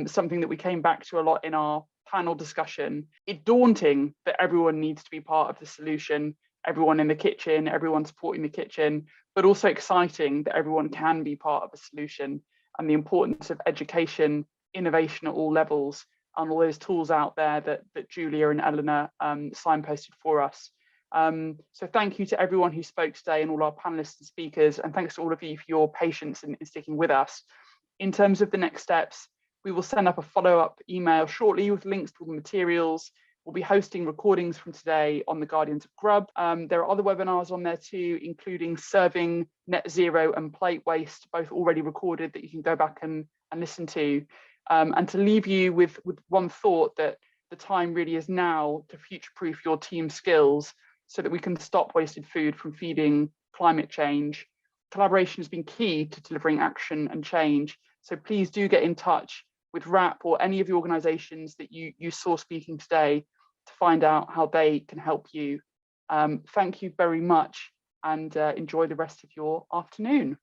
something that we came back to a lot in our panel discussion. It's daunting that everyone needs to be part of the solution, everyone in the kitchen, everyone supporting the kitchen, but also exciting that everyone can be part of the solution, and the importance of education, innovation at all levels, and all those tools out there that Julia and Eleanor signposted for us. So thank you to everyone who spoke today and all our panelists and speakers, and thanks to all of you for your patience in sticking with us. In terms of the next steps, we will send up a follow-up email shortly with links to all the materials. We'll be hosting recordings from today on the Guardians of Grub. There are other webinars on there too, including serving net zero and plate waste, both already recorded, that you can go back and listen to. And to leave you with one thought, that the time really is now to future-proof your team skills so that we can stop wasted food from feeding climate change. Collaboration has been key to delivering action and change. So please do get in touch with RAP or any of the organisations that you saw speaking today to find out how they can help you. Thank you very much, and enjoy the rest of your afternoon.